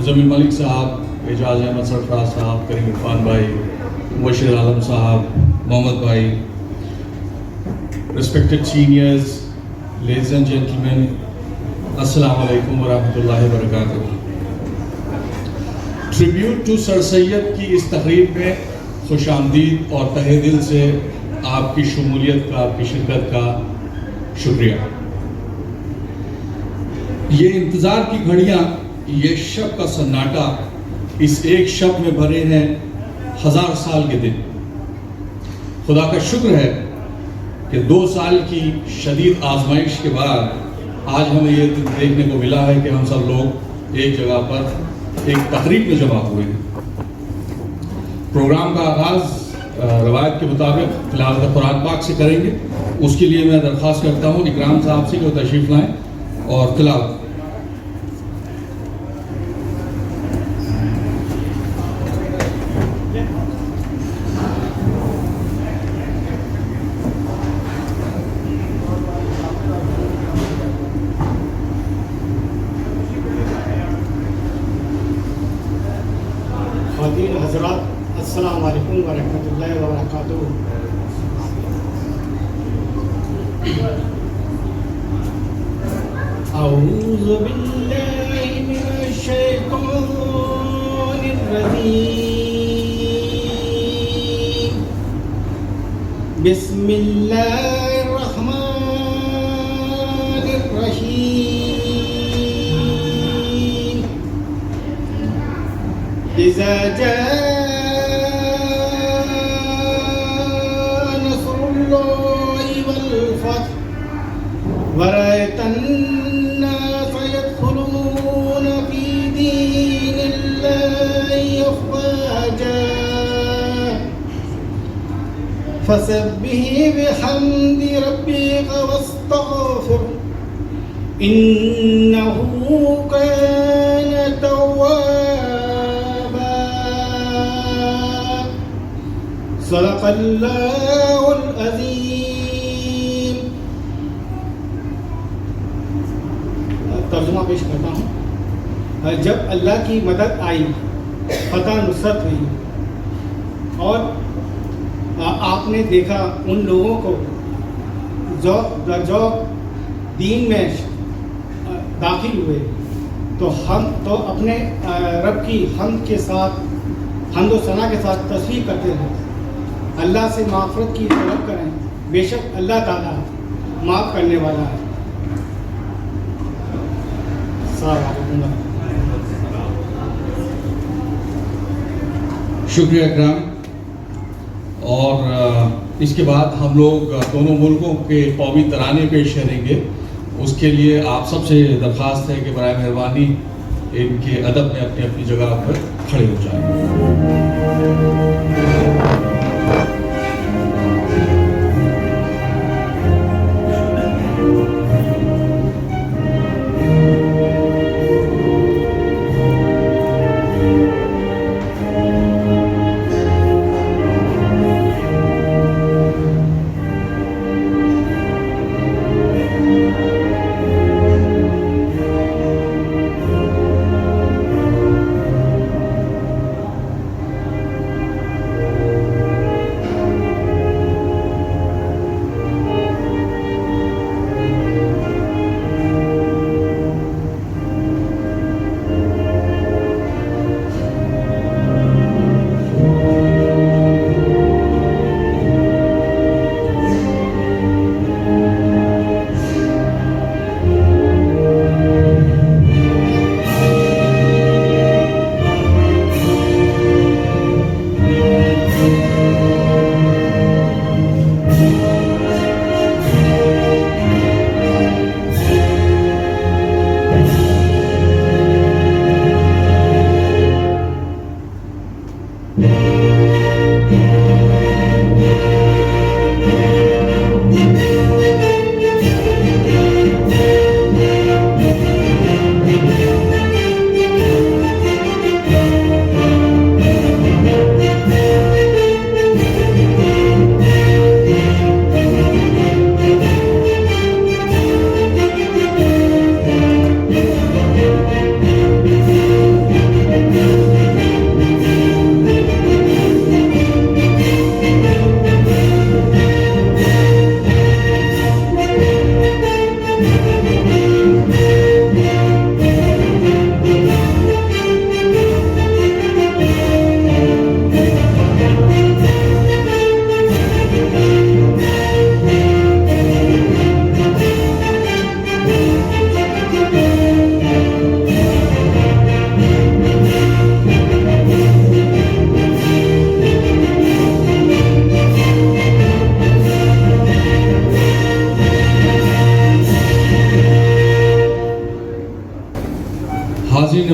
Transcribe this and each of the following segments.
زمین ملک صاحب, اعجاز احمد سرفراز صاحب, کریم عرفان بھائی, مبشر عالم صاحب, محمد بھائی, respected seniors, ladies and gentlemen, السلام علیکم ورحمۃ اللہ وبرکاتہ. ٹریبیوٹ ٹو سر سید کی اس تقریب میں خوش آمدید اور تہہ دل سے آپ کی شمولیت کا, آپ کی شرکت کا شکریہ. یہ انتظار کی گھڑیاں, یہ شب کا سناٹا, اس ایک شب میں بھرے ہیں 1000 سال کے دن. خدا کا شکر ہے کہ 2 سال کی شدید آزمائش کے بعد آج ہمیں یہ دیکھنے کو ملا ہے کہ ہم سب لوگ ایک جگہ پر ایک تقریب میں جمع ہوئے ہیں. پروگرام کا آغاز روایت کے مطابق تلاوت قرآن پاک سے کریں گے. اس کے لیے میں درخواست کرتا ہوں اکرام صاحب سے کہ وہ تشریف لائیں اور تلاوت. حضرات السلام علیکم ورحمۃ اللہ وبرکاتہ. اعوذ باللہ من الشیطان الرجیم. بسم اللہ الرحمن الرحیم. اذا جاء ورأيت الناس يدخلون في دين الله أفواجا فسبح بحمد ربك واستغفر إنه كان توابا. صدق الله العظيم. ترجمہ پیش کرتا ہوں. جب اللہ کی مدد آئی, فتح نصرت ہوئی, اور آپ نے دیکھا ان لوگوں کو جو دین میں داخل ہوئے, تو ہم تو اپنے رب کی حمد کے ساتھ, حمد و ثنا کے ساتھ تسبیح کرتے ہیں. اللہ سے معافرت کی طلب کریں, بے شک اللہ تعالیٰ معاف کرنے والا ہے. شکریہ اکرام. اور اس کے بعد ہم لوگ دونوں ملکوں کے قومی ترانے پیش کریں گے. اس کے لیے آپ سب سے درخواست ہے کہ برائے مہربانی ان کے ادب میں اپنی اپنی جگہ پر کھڑے ہو جائیں.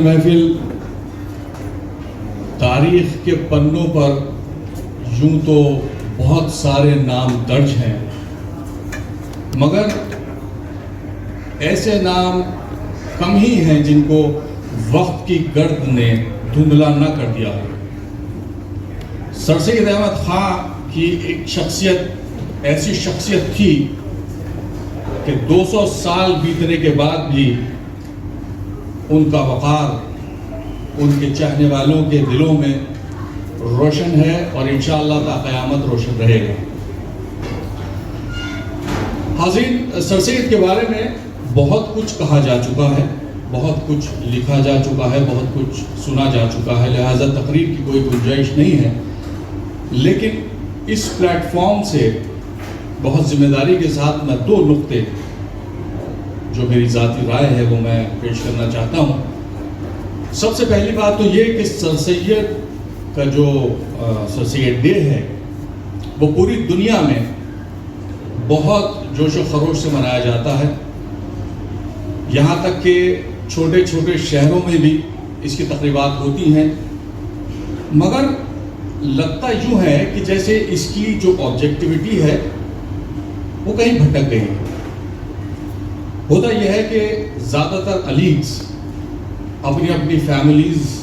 محفل تاریخ کے پنوں پر یوں تو بہت سارے نام درج ہیں، مگر ایسے نام کم ہی ہیں جن کو وقت کی گرد نے دھندلا نہ کر دیا ہو۔ سر سید احمد خاں کی ایک شخصیت ایسی شخصیت تھی کہ 200 سال بیتنے کے بعد بھی ان کا وقار ان کے چاہنے والوں کے دلوں میں روشن ہے اور انشاءاللہ تا قیامت روشن رہے گا۔ حاضرین، سر سید کے بارے میں بہت کچھ کہا جا چکا ہے، بہت کچھ لکھا جا چکا ہے، بہت کچھ سنا جا چکا ہے، لہٰذا تقریر کی کوئی گنجائش نہیں ہے، لیکن اس پلیٹ فارم سے بہت ذمہ داری کے ساتھ میں 2 نقطے جو میری ذاتی رائے ہے وہ میں پیش کرنا چاہتا ہوں۔ سب سے پہلی بات تو یہ کہ سر سید کا جو سر سید ڈے ہے وہ پوری دنیا میں بہت جوش و خروش سے منایا جاتا ہے، یہاں تک کہ چھوٹے چھوٹے شہروں میں بھی اس کی تقریبات ہوتی ہیں، مگر لگتا یوں ہے کہ جیسے اس کی جو آبجیکٹیوٹی ہے وہ کہیں بھٹک گئی ہے۔ ہوتا یہ ہے کہ زیادہ تر علیگز اپنی اپنی فیملیز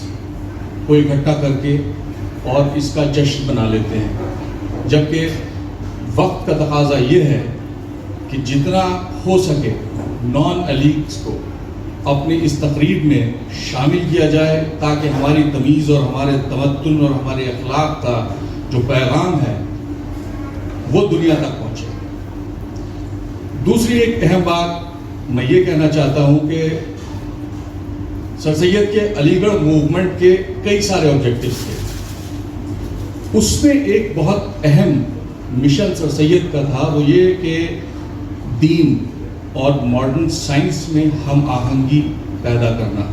کو اکٹھا کر کے اور اس کا جشن بنا لیتے ہیں، جبکہ وقت کا تقاضا یہ ہے کہ جتنا ہو سکے نان علیگز کو اپنی اس تقریب میں شامل کیا جائے تاکہ ہماری تمیز اور ہمارے تمدن اور ہمارے اخلاق کا جو پیغام ہے وہ دنیا تک پہنچے۔ دوسری ایک اہم بات میں یہ کہنا چاہتا ہوں کہ سر سید کے علی گڑھ موومنٹ کے کئی سارے آبجیکٹیوز تھے، اس میں ایک بہت اہم مشن سر سید کا تھا، وہ یہ کہ دین اور ماڈرن سائنس میں ہم آہنگی پیدا کرنا،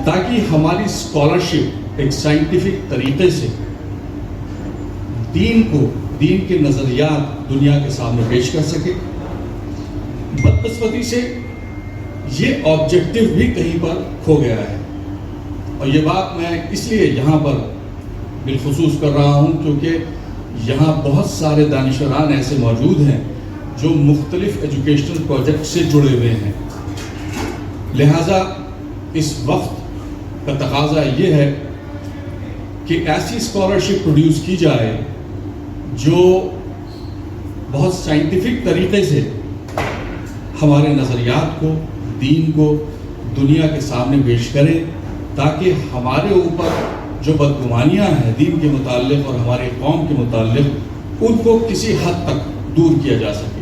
تاکہ ہماری اسکالرشپ ایک سائنٹیفک طریقے سے دین کے نظریات دنیا کے سامنے پیش کر سکے۔ بدقسمتی سے یہ آبجیکٹیو بھی کہیں پر کھو گیا ہے، اور یہ بات میں اس لیے یہاں پر بالخصوص کر رہا ہوں کیونکہ یہاں بہت سارے دانشوران ایسے موجود ہیں جو مختلف ایجوکیشنل پروجیکٹ سے جڑے ہوئے ہیں، لہٰذا اس وقت کا تقاضا یہ ہے کہ ایسی اسکالرشپ پروڈیوس کی جائے جو بہت سائنٹیفک طریقے سے ہمارے نظریات کو، دین کو دنیا کے سامنے پیش کرے، تاکہ ہمارے اوپر جو بدگمانیاں ہیں دین کے متعلق اور ہمارے قوم کے متعلق ان کو کسی حد تک دور کیا جا سکے۔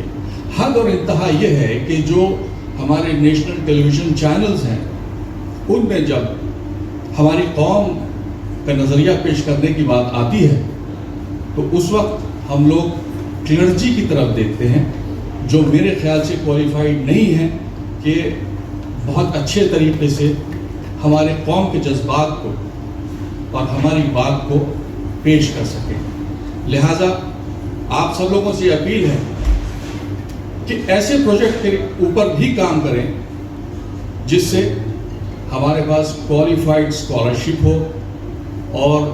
حد اور انتہا یہ ہے کہ جو ہمارے نیشنل ٹیلی ویژن چینلز ہیں ان میں جب ہماری قوم کا نظریہ پیش کرنے کی بات آتی ہے تو اس وقت ہم لوگ کلرجی کی طرف دیکھتے ہیں جو میرے خیال سے کوالیفائڈ نہیں ہیں کہ بہت اچھے طریقے سے ہمارے قوم کے جذبات کو اور ہماری بات کو پیش کر سکیں۔ لہٰذا آپ سب لوگوں سے اپیل ہے کہ ایسے پروجیکٹ کے اوپر بھی کام کریں جس سے ہمارے پاس کوالیفائڈ اسکالرشپ ہو اور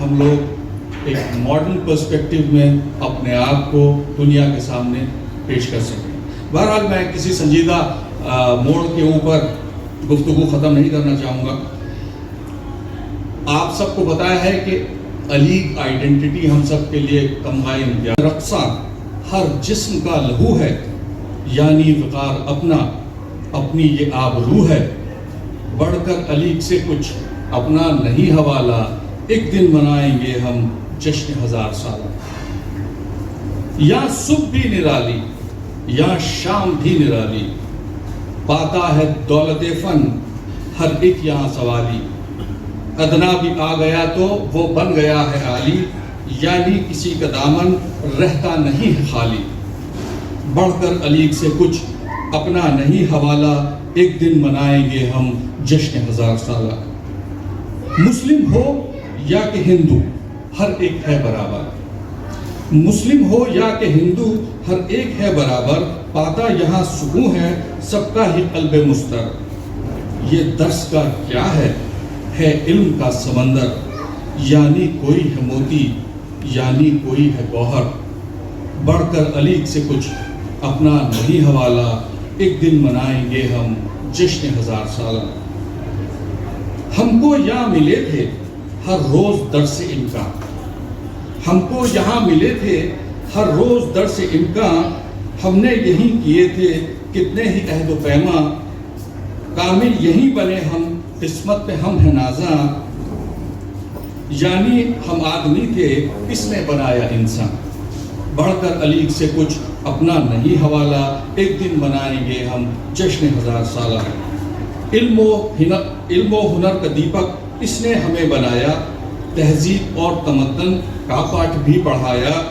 ہم لوگ ایک ماڈرن پرسپیکٹیو میں اپنے آپ کو دنیا کے سامنے پیش کر سکیں۔ بہرحال میں کسی سنجیدہ موڑ کے اوپر گفتگو ختم نہیں کرنا چاہوں گا۔ آپ سب کو بتایا ہے کہ علیگ آئیڈینٹی ہم سب کے لیے کمائے امتیاز، رقصہ ہر جسم کا لہو ہے، یعنی وقار اپنا اپنی یہ آبرو ہے، بڑھ کر علیگ سے کچھ اپنا نہیں حوالہ، ایک دن منائیں گے ہم جشن 1000 سالہ۔ یا صبح بھی نرالی یا شام بھی نرالی، پاتا ہے دولت فن ہر ایک یہاں سوالی، ادنا بھی آ گیا تو وہ بن گیا ہے عالی، یعنی کسی کا دامن رہتا نہیں ہے خالی، بڑھ کر علیگ سے کچھ اپنا نہیں حوالہ، ایک دن منائیں گے ہم جشن 1000 سالہ۔ مسلم ہو یا کہ ہندو ہر ایک ہے برابر، مسلم ہو یا کہ ہندو ہر ایک ہے برابر، پاتا یہاں سکون ہے سب کا ہی قلب مستر، یہ درس کا کیا ہے علم کا سمندر، یعنی کوئی ہے موتی یعنی کوئی ہے گوہر، بڑھ کر علی سے کچھ اپنا نہیں حوالہ، ایک دن منائیں گے ہم جشن 1000 سالہ۔ ہم کو یہاں ملے تھے ہر روز درس امکان، ہم کو یہاں ملے تھے ہر روز درس امکان، ہم نے یہی کیے تھے کتنے ہی عہد و پیما، کامل یہی بنے ہم قسمت پہ ہم ہیں نازاں، یعنی ہم آدمی تھے کس نے بنایا انسان، بڑھ کر علی سے کچھ اپنا نہیں حوالہ، ایک دن منائیں گے ہم جشن 1000 سالہ۔ علم و ہنر کا دیپک اس نے ہمیں بنایا، تہذیب اور تمدن کا پاٹ بھی پڑھایا،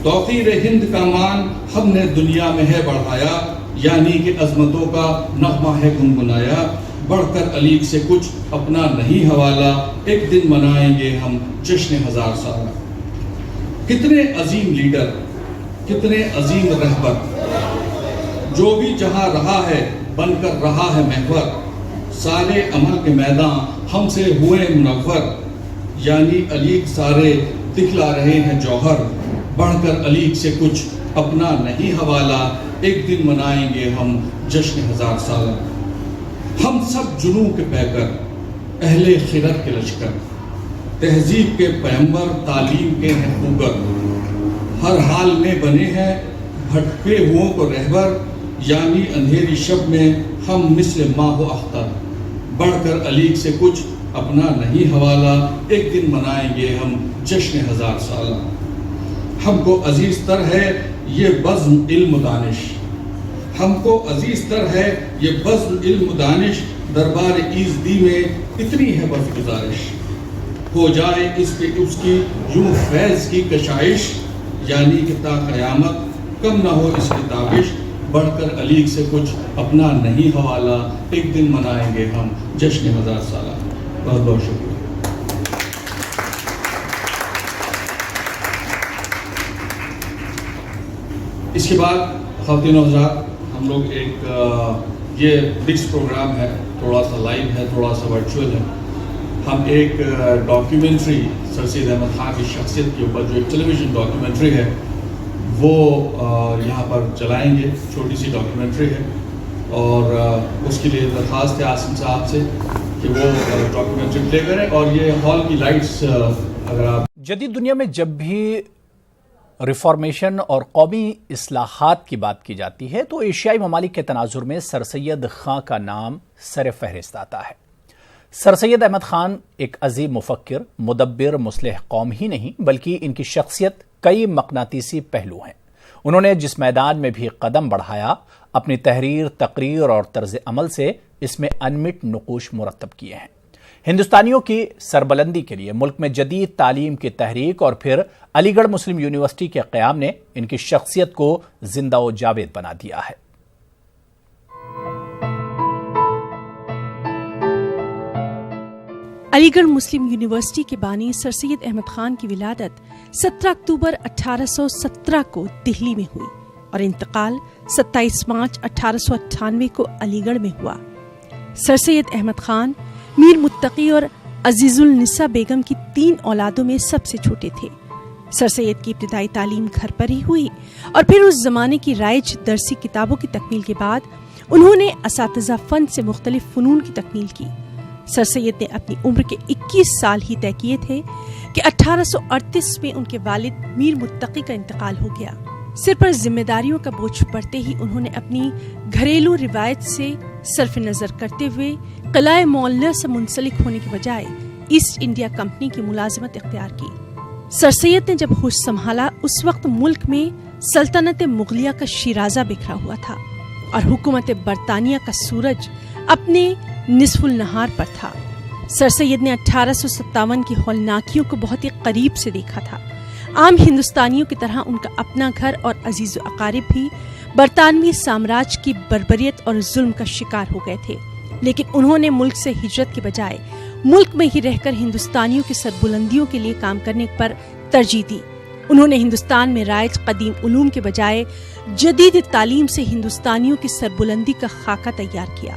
توقیر ہند کا مان ہم نے دنیا میں ہے بڑھایا، یعنی کہ عظمتوں کا نغمہ ہے گنگنایا، بڑھ کر علی سے کچھ اپنا نہیں حوالہ، ایک دن منائیں گے ہم جشن 1000 سالہ۔ کتنے عظیم لیڈر، کتنے عظیم رہبر، جو بھی جہاں رہا ہے بن کر رہا ہے محور، سارے عمل کے میدان ہم سے ہوئے منور، یعنی علی سارے دکھلا رہے ہیں جوہر، بڑھ کر علی سے کچھ اپنا نہیں حوالہ، ایک دن منائیں گے ہم جشن 1000 سالہ۔ ہم سب جنوں کے پیکر، اہل خرد کے لشکر، تہذیب کے پیمبر، تعلیم کے ہیں خوگر، ہر حال میں بنے ہیں بھٹکے ہوں کو رہبر، یعنی اندھیری شب میں ہم مثل ماہ و اختر، بڑھ کر علی سے کچھ اپنا نہیں حوالہ، ایک دن منائیں گے ہم جشن 1000 سالہ۔ ہم کو عزیز تر ہے یہ بزم علم دانش، ہم کو عزیز تر ہے یہ بزم علم دانش، دربار ایزدی میں اتنی ہے بس گزارش، ہو جائے اس پہ اس کی یوں فیض کی کشائش، یعنی کہ تا قیامت کم نہ ہو اس کی تابش، بڑھ کر علی سے کچھ اپنا نہیں حوالہ، ایک دن منائیں گے ہم جشن 1000 سالہ۔ بہت بہت شکریہ۔ اس کے بعد خواتین و حضرات، ہم لوگ ایک یہ مکس پروگرام ہے، تھوڑا سا لائیو ہے، تھوڑا سا ورچوئل ہے۔ ہم ایک ڈاکیومنٹری سر سید احمد خان کی شخصیت کے اوپر جو ایک ٹیلی ویژن ڈاکیومنٹری ہے وہ یہاں پر چلائیں گے، چھوٹی سی ڈاکیومنٹری ہے، اور اس کے لیے درخواست ہے عاصم صاحب سے کہ وہ ڈاکیومنٹری پلے کریں، اور یہ ہال کی لائٹس اگر آپ جدید دنیا میں جب بھی ریفارمیشن اور قومی اصلاحات کی بات کی جاتی ہے تو ایشیائی ممالک کے تناظر میں سر سید خان کا نام سر فہرست آتا ہے۔ سر سید احمد خان ایک عظیم مفکر، مدبر، مصلح قوم ہی نہیں بلکہ ان کی شخصیت کئی مقناطیسی پہلو ہیں۔ انہوں نے جس میدان میں بھی قدم بڑھایا، اپنی تحریر، تقریر اور طرز عمل سے اس میں انمٹ نقوش مرتب کیے ہیں۔ ہندوستانیوں کی سربلندی کے لیے ملک میں جدید تعلیم کی تحریک اور پھر علی گڑھ مسلم یونیورسٹی کے قیام نے ان کی شخصیت کو زندہ و جاوید بنا دیا ہے۔ علی گڑھ مسلم یونیورسٹی کے بانی سر سید احمد خان کی ولادت 17 اکتوبر 1817 کو دہلی میں ہوئی اور انتقال 27 مارچ 1898 کو علی گڑھ میں ہوا۔ سر سید احمد خان میر متقی اور عزیز النساء بیگم کی 3 اولادوں میں سب سے چھوٹے تھے۔ سر سید کی ابتدائی تعلیم گھر پر ہی ہوئی اور پھر اس زمانے کی رائج درسی کتابوں کی تکمیل کے بعد انہوں نے اساتذہ فن سے مختلف فنون کی تکمیل کی۔ سر سید نے اپنی عمر کے 21 سال ہی طے کیے تھے کہ 1838 میں ان کے والد میر متقی کا انتقال ہو گیا۔ سر پر ذمہ داریوں کا بوجھ پڑتے ہی انہوں نے اپنی گھریلو روایت سے صرف نظر کرتے ہوئے قلعہ معلیٰ سے منسلک ہونے کے بجائے ایسٹ انڈیا کمپنی کی ملازمت اختیار کی۔ سر سید نے جب ہوش سنبھالا اس وقت ملک میں سلطنت مغلیہ کا شیرازہ بکھرا ہوا تھا اور حکومت برطانیہ کا سورج اپنے نصف النہار پر تھا۔ سر سید نے 1857 کی ہولناکیوں کو بہت ہی قریب سے دیکھا تھا۔ عام ہندوستانیوں کی طرح ان کا اپنا گھر اور عزیز و اقارب بھی برطانوی سامراج کی بربریت اور ظلم کا شکار ہو گئے تھے، لیکن انہوں نے ملک سے ہجرت کے بجائے ملک میں ہی رہ کر ہندوستانیوں کی سربلندیوں کے لیے کام کرنے پر ترجیح دی۔ انہوں نے ہندوستان میں رائج قدیم علوم کے بجائے جدید تعلیم سے ہندوستانیوں کی سربلندی کا خاکہ تیار کیا۔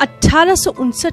1859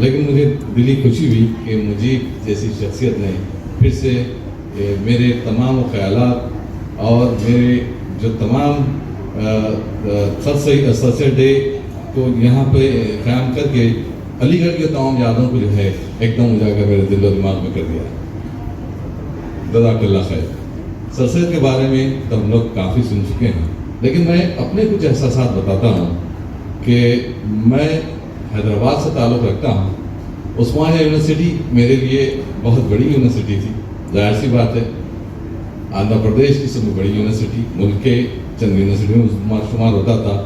لیکن مجھے دلی خوشی ہوئی کہ مجیب جیسی شخصیت نے پھر سے میرے تمام خیالات اور میرے جو تمام سرسید ڈے کو یہاں پہ قیام کر کے علی گڑھ کے تمام یادوں کو جو ہے ایک دم اجاگر میرے دل و دماغ میں کر دیا. جزاک اللہ خیر. سرسید کے بارے میں تو ہم لوگ کافی سن چکے ہیں، لیکن میں اپنے کچھ احساسات بتاتا ہوں کہ میں حیدرآباد سے تعلق رکھتا ہوں. عثمانیہ یونیورسٹی میرے لیے بہت بڑی یونیورسٹی تھی، ظاہر سی بات ہے. آندھرا پردیش کی سب سے بڑی یونیورسٹی ملک کے چند یونیورسٹیوں میں شمار ہوتا تھا.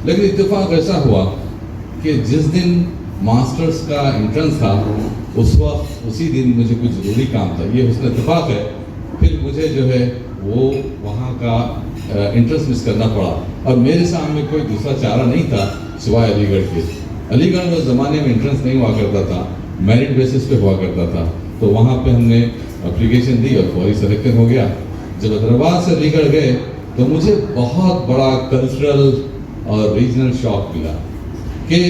لیکن اتفاق ایسا ہوا کہ جس دن ماسٹرز کا انٹرنس تھا اس وقت اسی دن مجھے کچھ ضروری کام تھا. یہ حسن اتفاق ہے. پھر مجھے جو ہے وہ وہاں کا انٹرنس مس کرنا پڑا اور میرے سامنے کوئی دوسرا چارہ نہیں تھا سوائے علی گڑھ کے. علی گڑھ میں اس زمانے میں انٹرنس نہیں ہوا کرتا تھا، میرٹ بیسس پہ ہوا کرتا تھا. تو وہاں پہ ہم نے اپلیکیشن دی اور فوری سلیکشن ہو گیا. جب حیدرآباد سے علی گڑھ گئے تو مجھے بہت بڑا کلچرل اور ریجنل شاک ملا کہ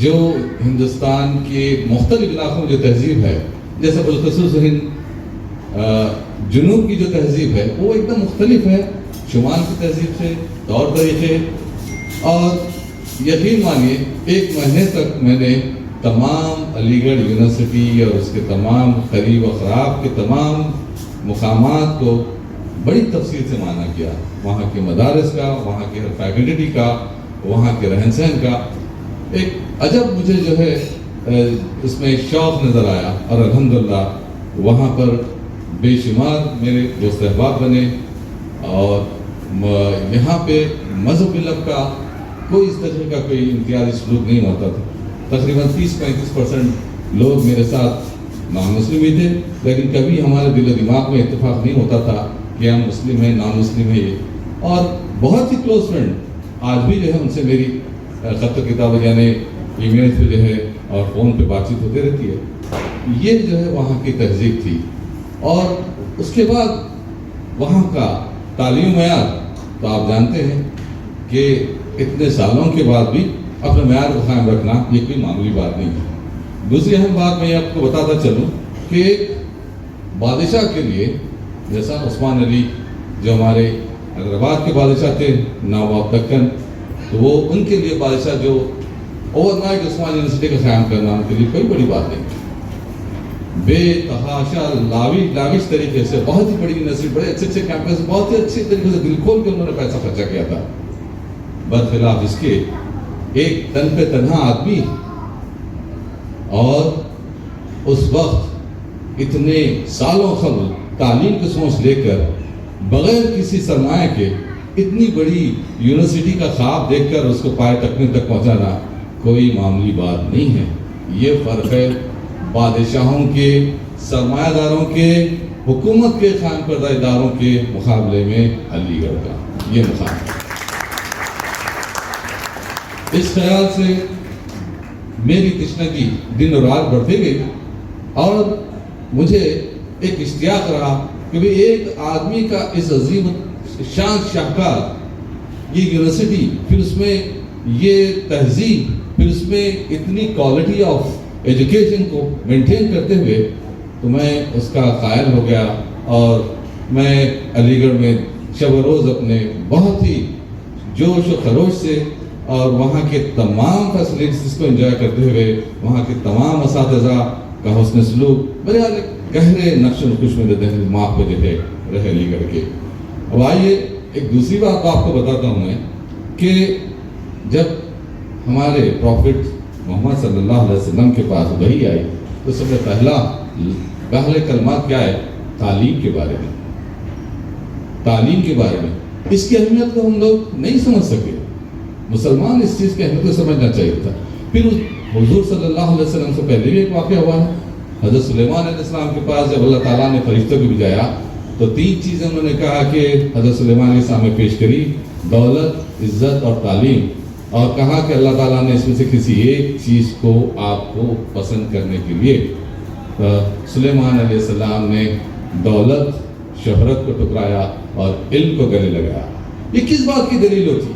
جو ہندوستان کے مختلف علاقوں میں جو تہذیب ہے، جیسے بالخصوص ہند جنوب کی جو تہذیب ہے وہ ایک دم مختلف ہے شمال کی تہذیب سے، طور طریقے. اور یقین مانیے 1 مہینے تک میں نے تمام علی گڑھ یونیورسٹی اور اس کے تمام قریب و خراب کے تمام مقامات کو بڑی تفصیل سے معنی کیا. وہاں کے مدارس کا، وہاں کے فیکلٹی کا، وہاں کے رہن سہن کا. ایک عجب مجھے جو ہے اس میں شوق نظر آیا اور الحمدللہ وہاں پر بے شمار میرے دوست احباب بنے. اور یہاں پہ مذہب ملت کا کوئی اس طرح کا کوئی امتیازی سلوک نہیں ہوتا تھا. تقریباً 30-35% لوگ میرے ساتھ نان مسلم بھی تھے، لیکن کبھی ہمارے دل و دماغ میں اتفاق نہیں ہوتا تھا کہ ہم مسلم ہیں نان مسلم ہیں. اور بہت ہی کلوز فرینڈ آج بھی جو ہے ان سے میری خط و کتاب یعنی ای میل پہ جو ہے اور فون پہ بات چیت ہوتی رہتی ہے. یہ جو ہے وہاں کی تہذیب تھی. اور اس کے بعد وہاں کا تعلیم معیار تو آپ جانتے ہیں کہ اتنے سالوں کے بعد بھی اپنے معیار کو قائم رکھنا یہ کوئی معمولی بات نہیں ہے. دوسری اہم بات میں آپ کو بتاتا چلوں کہ بادشاہ کے لیے جیسا عثمان علی جو ہمارے حیدرآباد کے بادشاہ تھے، نواب دکن، تو وہ ان کے لیے بادشاہ جو اوور نائٹ عثمان یونیورسٹی کا قیام کرنا ان کے لیے کوئی بڑی بات نہیں. بے تحاشا لاوش طریقے سے بہت ہی بڑی یونیورسٹی، بڑے اچھے کیمپس، بہت ہی اچھے طریقے سے دل کھول کے انہوں نے پیسہ خرچہ کیا تھا. برخلاف اس کے ایک تن پہ تنہا آدمی اور اس وقت اتنے سالوں قبل تعلیم کی سوچ لے کر بغیر کسی سرمایہ کے اتنی بڑی یونیورسٹی کا خواب دیکھ کر اس کو پائے تکمیل تک پہنچانا کوئی معمولی بات نہیں ہے. یہ فرق ہے بادشاہوں کے، سرمایہ داروں کے، حکومت کے قائم کردہ اداروں کے مقابلے میں علی گڑھ کا یہ مقابلہ. اس خیال سے میری تشنگی دن اور رات بڑھتی گئی اور مجھے ایک اشتیاق رہا کہ ایک آدمی کا اس عظیم شان شاہکار یہ یونیورسٹی، پھر اس میں یہ تہذیب، پھر اس میں اتنی کوالٹی آف ایجوکیشن کو مینٹین کرتے ہوئے، تو میں اس کا قائل ہو گیا. اور میں علی گڑھ میں شب و روز اپنے بہت ہی جوش و خروش سے اور وہاں کے تمام فیسلٹیز کو انجوائے کرتے ہوئے، وہاں کے تمام اساتذہ کا حسن سلوک میرے گہرے نقش و نقوش میں دماغ پہ جو ہے رہے علی گڑھ کے. اب آئیے ایک دوسری بات آپ کو بتاتا ہوں میں کہ جب ہمارے پروفٹ محمد صلی اللہ علیہ وسلم کے پاس وحی آئی تو سب سے پہلے کلمات کیا ہے؟ تعلیم کے بارے میں. تعلیم کے بارے میں اس کی اہمیت کو ہم لوگ نہیں سمجھ سکے. مسلمان اس چیز کی اہمیت کو سمجھنا چاہیے تھا. پھر حضور صلی اللہ علیہ وسلم سے پہلے بھی ایک واقعہ ہوا ہے. حضرت سلیمان علیہ السلام کے پاس جب اللہ تعالیٰ نے فرشتوں کو بھیجایا تو 3 چیزیں انہوں نے کہا کہ حضرت سلیمان علیہ السلام نے پیش کری: دولت، عزت اور تعلیم. اور کہا کہ اللہ تعالیٰ نے اس میں سے کسی ایک چیز کو آپ کو پسند کرنے کے لیے سلیمان علیہ السلام نے دولت، شہرت کو ٹکرایا اور علم کو گلے لگایا. یہ کس بات کی دلیل ہوتی؟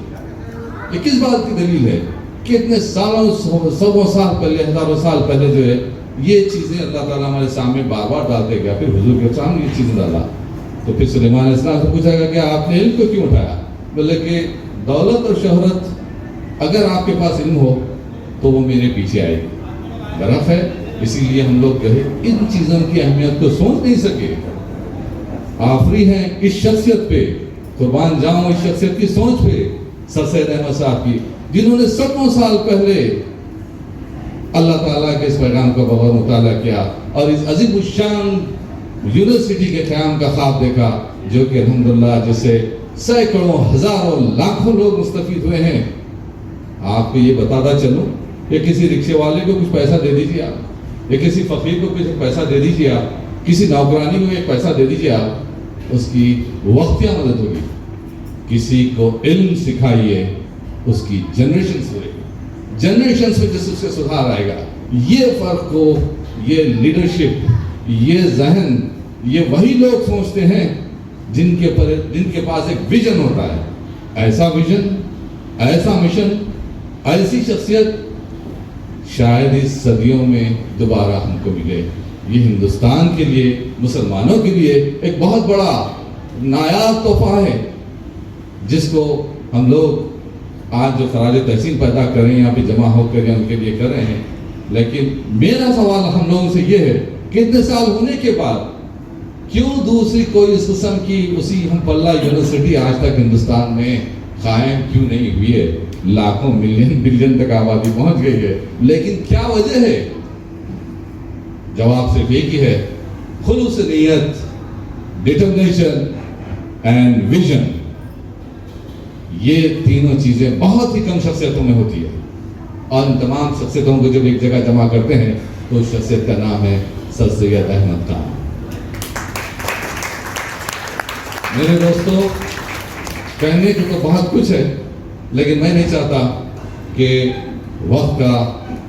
یہ کس بات کی دلیل ہے کتنے سالوں سووں سال پہلے ہزاروں سال پہلے جو ہے یہ چیزیں اللہ تعالیٰ ہمارے سامنے بار بار ڈالتے گیا. پھر حضور کے سامنے یہ چیزیں ڈالا تو پھر سلیمان علیہ السلام سے پوچھا گیا کہ آپ نے علم کو کیوں اٹھایا؟ بولے کہ دولت اور شہرت اگر آپ کے پاس علم ہو تو وہ میرے پیچھے آئے گی. برف ہے اسی لیے ہم لوگ جو ہے ان چیزوں کی اہمیت کو سوچ نہیں سکے. آفری ہیں اس شخصیت پہ، قربان جاؤں اس شخصیت کی سوچ پہ، سر سید احمد صاحب کی، جنہوں نے 7 سال پہلے اللہ تعالیٰ کے اس پیغام کا بغور مطالعہ کیا اور اس عظیم الشان یونیورسٹی کے قیام کا خواب دیکھا، جو کہ الحمدللہ جس سے سینکڑوں ہزاروں لاکھوں لوگ مستفید ہوئے ہیں. آپ کو یہ بتاتا چلوں کہ کسی رکشے والے کو کچھ پیسہ دے دیجیے آپ، یا کسی فقیر کو کچھ پیسہ دے دیجیے آپ، کسی نوکرانی کو ایک پیسہ دے دیجیے آپ، اس کی وقتیہ مدد ہوگی. کسی کو علم سکھائیے، اس کی جنریشن سے جنریشن سے جس سے سدھار آئے گا. یہ فرق کو، یہ لیڈرشپ، یہ ذہن، یہ وہی لوگ سوچتے ہیں جن کے پاس ایک ویژن ہوتا ہے. ایسا ویژن، ایسا مشن، ایسی شخصیت شاید اس صدیوں میں دوبارہ ہم کو ملے. یہ ہندوستان کے لیے، مسلمانوں کے لیے ایک بہت بڑا نایاب تحفہ ہے، جس کو ہم لوگ آج جو خراج تحسین پیدا کر رہے ہیں یہاں پہ جمع ہو کر ان کے لیے کر رہے ہیں. لیکن میرا سوال ہم لوگوں سے یہ ہے کہ اتنے سال ہونے کے بعد کیوں دوسری کوئی اس قسم کی اسی ہم پلہ یونیورسٹی آج تک ہندوستان میں قائم کیوں نہیں ہوئی ہے؟ لاکھوں ملین بلین تک آبادی پہنچ گئی ہے، لیکن کیا وجہ ہے؟ جواب صرف ایک ہی ہے، خلوص نیت، ڈٹرمنیشن اینڈ ویژن. یہ تینوں چیزیں بہت ہی کم شخصیتوں میں ہوتی ہے، اور ان تمام شخصیتوں کو جب ایک جگہ جمع کرتے ہیں تو اس شخصیت کا نام ہے سر سید احمد خان. میرے دوستو، کہنے کو تو بہت کچھ ہے، لیکن میں نہیں چاہتا کہ وقت کا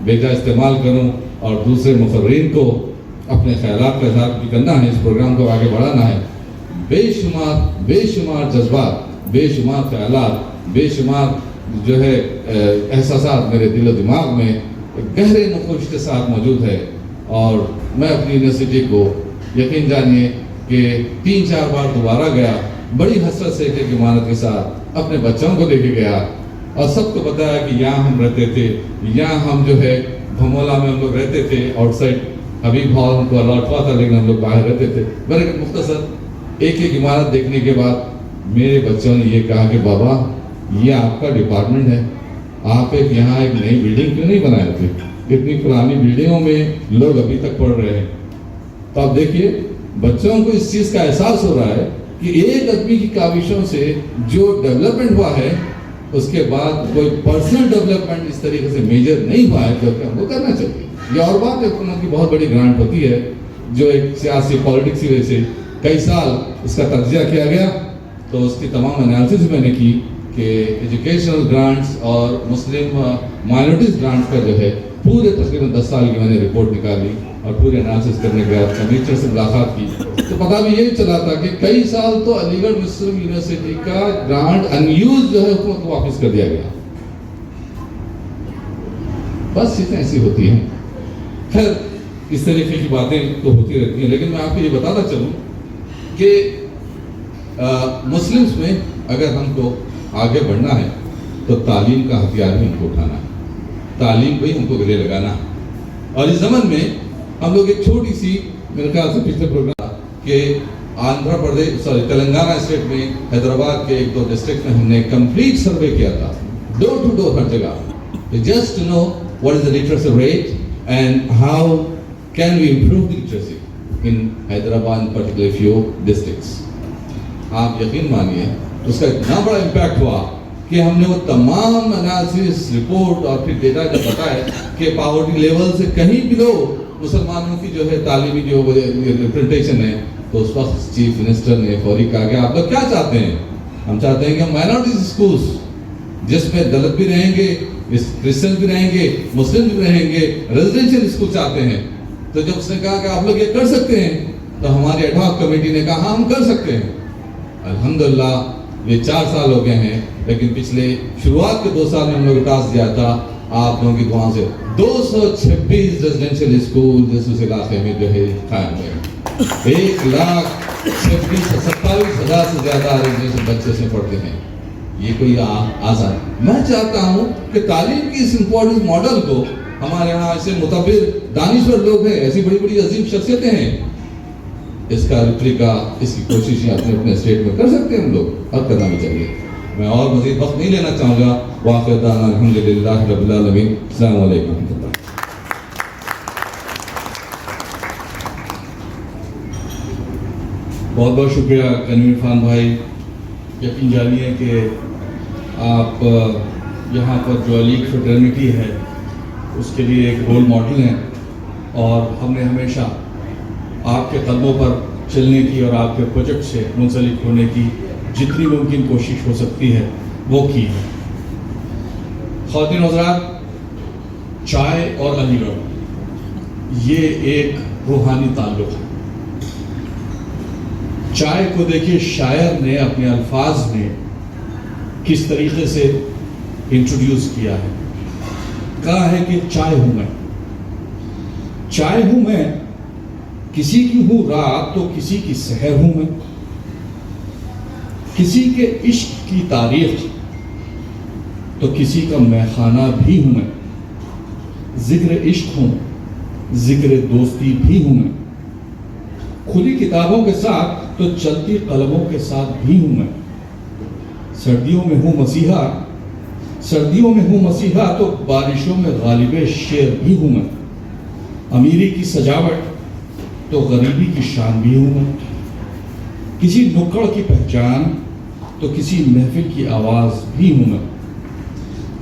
بیجا استعمال کروں اور دوسرے مقررین کو اپنے خیالات کا اظہار بھی کرنا ہے، اس پروگرام کو آگے بڑھانا ہے. بے شمار جذبات، بے شمار خیالات، بے شمار جو ہے احساسات میرے دل و دماغ میں گہرے نقوش کے ساتھ موجود ہے. اور میں اپنی یونیورسٹی کو یقین جانیے کہ 3-4 بار دوبارہ گیا، بڑی حسرت سے ایک عمارت کے ساتھ اپنے بچوں کو لے کے گیا اور سب کو بتایا کہ یہاں ہم رہتے تھے، یہاں ہم جو ہے بھمولا میں ہم لوگ رہتے تھے. آؤٹ سائڈ حبیب ہال ہم کو الاٹ ہوا تھا، لیکن ہم لوگ باہر رہتے تھے. بلکہ مختصر ایک عمارت دیکھنے کے بعد میرے بچوں نے یہ کہا کہ بابا یہ آپ کا ڈپارٹمنٹ ہے، آپ یہاں ایک نئی بلڈنگ کیوں نہیں بنائے تھے؟ اتنی پرانی بلڈنگوں میں لوگ ابھی تک پڑھ رہے ہیں. تو آپ دیکھیے بچوں کو اس چیز کا احساس ہو رہا ہے کہ ایک آدمی کی کاوشوں سے جو ڈیولپمنٹ ہوا ہے اس کے بعد کوئی پرسنل ڈیولپمنٹ اس طریقے سے میجر نہیں ہوا ہے جو کہ ہم کو کرنا چاہیے. یہ اور بات ہے، حکومت کی بہت بڑی گرانٹ ہوتی ہے جو ایک سیاسی پالیٹکس کی وجہ سے کئی سال اس کا تجزیہ کیا گیا، تو اس کی تمام انالیسز میں نے کی کہ ایجوکیشنل گرانٹس اور مسلم مائنورٹیز گرانٹس کا جو ہے پورے تقریباً 10 سال کی میں نے رپورٹ نکالی اور پورے انالیسس کرنے کے بعد کمشنر سے ملاقات کی تو پتہ بھی یہی چلا تھا کہ کئی سال تو علی گڑھ مسلم یونیورسٹی کا گرانٹ انیوز جو ہے حکومت کو واپس کر دیا گیا. بس چیزیں ایسی ہوتی ہیں. خیر اس طریقے کی باتیں تو ہوتی رہتی ہیں، لیکن میں آپ کو یہ بتانا چاہوں کہ مسلمس میں اگر ہم کو آگے بڑھنا ہے تو تعلیم کا ہتھیار بھی ہم کو اٹھانا ہے، تعلیم کو ہی ہم کو گلے لگانا ہے. اور اس زمن میں ہم لوگ ایک چھوٹی سی میرے خیال سے پچھلے پروگرام کہ آندھرا پردیش تلنگانہ اسٹیٹ میں حیدرآباد کے 1-2 ڈسٹرکٹ میں ہم نے کمپلیٹ سروے کیا تھا، ڈور ٹو ڈور ہر جگہ، just to know what is the literacy rate and how can we improve the literacy in Hyderabad particular few districts. آپ یقین مانیے اس کا اتنا بڑا امپیکٹ ہوا کہ ہم نے وہ تمام انالیسس رپورٹ اور پھر ڈیٹا جب بتایا کہ پاورٹی لیول سے کہیں بلو مسلمانوں کی جو ہے تعلیمی جو ریپرزنٹیشن ہے، تو اس وقت چیف منسٹر نے فوری کہا کہ آپ لوگ کیا چاہتے ہیں؟ ہم چاہتے ہیں کہ ہم مائنورٹیز اسکولس جس میں دلت بھی رہیں گے، کرسچن بھی رہیں گے، مسلم بھی رہیں گے، ریزیڈینشیل اسکول چاہتے ہیں. تو جب اس نے کہا کہ آپ لوگ یہ کر سکتے ہیں تو ہماری ایڈ ہاک کمیٹی نے کہا ہاں ہم کر سکتے ہیں. الحمدللہ یہ 4 سال ہو گئے ہیں، لیکن پچھلے شروعات کے 2 سال میں ہم لوگ ٹاسک دیا تھا آپ لوگوں کی دعا سے 226 ریزیڈینشیل اسکول اس علاقے میں جو ہے قائم ہوئے. 1,27,000 سے زیادہ ریزیڈینشیل بچے سے پڑھتے ہیں. یہ کوئی آزاد. میں چاہتا ہوں کہ تعلیم کی اس امپورٹنٹ ماڈل کو ہمارے یہاں ایسے متبر دانشور لوگ ہیں, ایسی بڑی بڑی عظیم شخصیتیں ہیں, اس کا ریپلیکا, اس کی کوششیں اپنے اپنے اسٹیٹ میں کر سکتے ہیں ہم لوگ, اور کرنا بھی چاہیے. میں اور مزید وقت نہیں لینا چاہوں گا. وآخر دعوانا الحمدللہ رب العالمین. السلام علیکم ورحمۃ اللہ. بہت بہت شکریہ کنویر خان بھائی. یقین جانیے کہ آپ یہاں پر جو علی فریٹرنیٹی ہے اس کے لیے ایک رول ماڈل ہیں, اور ہم نے ہمیشہ آپ کے قدموں پر چلنے کی اور آپ کے پروجیکٹ سے منسلک ہونے کی جتنی ممکن کوشش ہو سکتی ہے وہ کی ہے. خواتین حضرات, چائے اور علی گڑھ یہ ایک روحانی تعلق ہے. چائے کو دیکھیے شاعر نے اپنے الفاظ میں کس طریقے سے انٹروڈیوس کیا ہے. کہا ہے کہ چائے ہوں میں, چائے ہوں میں, کسی کی ہوں رات تو کسی کی سحر ہوں میں, کسی کے عشق کی تاریخ تو کسی کا میخانہ بھی ہوں میں. ذکر عشق ہوں, ذکر دوستی بھی ہوں میں, کھلی کتابوں کے ساتھ تو چلتی قلموں کے ساتھ بھی ہوں میں. سردیوں میں ہوں مسیحا, سردیوں میں ہوں مسیحا تو بارشوں میں غالب شعر بھی ہوں میں. امیری کی سجاوٹ تو غریبی کی شان بھی ہوں میں. کسی نکڑ کی پہچان تو کسی محفل کی آواز بھی ہوں میں.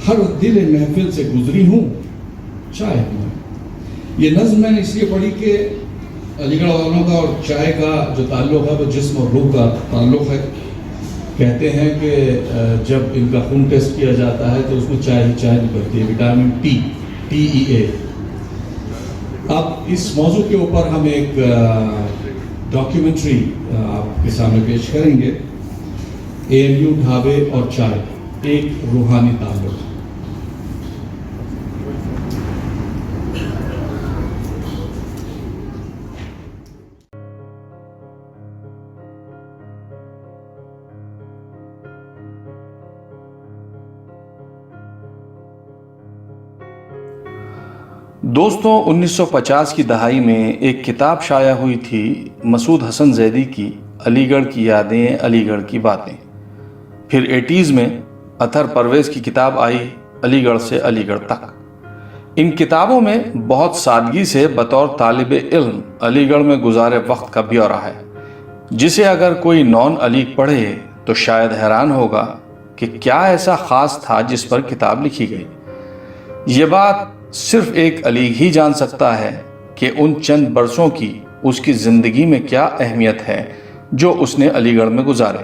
ہر دل محفل سے گزری ہوں, چائے ہوں میں. یہ نظم میں نے اس لیے پڑھی کہ علی گڑھ والوں کا اور چائے کا جو تعلق ہے وہ جسم اور روح کا تعلق ہے. کہتے ہیں کہ جب ان کا خون ٹیسٹ کیا جاتا ہے تو اس میں چائے ہی چائے نکلتی ہے, وٹامن TEA. اب اس موضوع کے اوپر ہم ایک ڈاکیومنٹری آپ کے سامنے پیش کریں گے. AMU ڈھابے اور چائے, ایک روحانی تعلق. دوستوں, 1950 کی دہائی میں ایک کتاب شائع ہوئی تھی مسعود حسن زیدی کی, علی گڑھ کی یادیں, علی گڑھ کی باتیں. پھر 80s میں اطہر پرویز کی کتاب آئی علی گڑھ سے علی گڑھ تک. ان کتابوں میں بہت سادگی سے بطور طالب علم علی گڑھ میں گزارے وقت کا بیورا ہے, جسے اگر کوئی نان علی پڑھے تو شاید حیران ہوگا کہ کیا ایسا خاص تھا جس پر کتاب لکھی گئی. یہ بات صرف ایک علی ہی جان سکتا ہے کہ ان چند برسوں کی اس کی زندگی میں کیا اہمیت ہے جو اس نے علی گڑھ میں گزارے.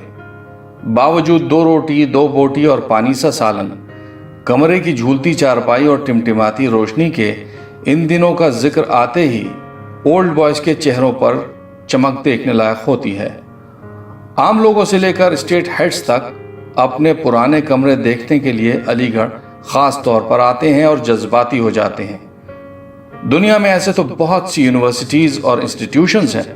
باوجود 2 روٹی 2 بوٹی اور پانی سا سالن, کمرے کی جھولتی چارپائی اور ٹمٹماتی روشنی کے ان دنوں کا ذکر آتے ہی اولڈ بوائز کے چہروں پر چمک دیکھنے لائق ہوتی ہے. عام لوگوں سے لے کر اسٹیٹ ہیڈز تک اپنے پرانے کمرے دیکھنے کے لیے علی گڑھ خاص طور پر آتے ہیں اور جذباتی ہو جاتے ہیں. دنیا میں ایسے تو بہت سی یونیورسٹیز اور انسٹیٹیوشنز ہیں,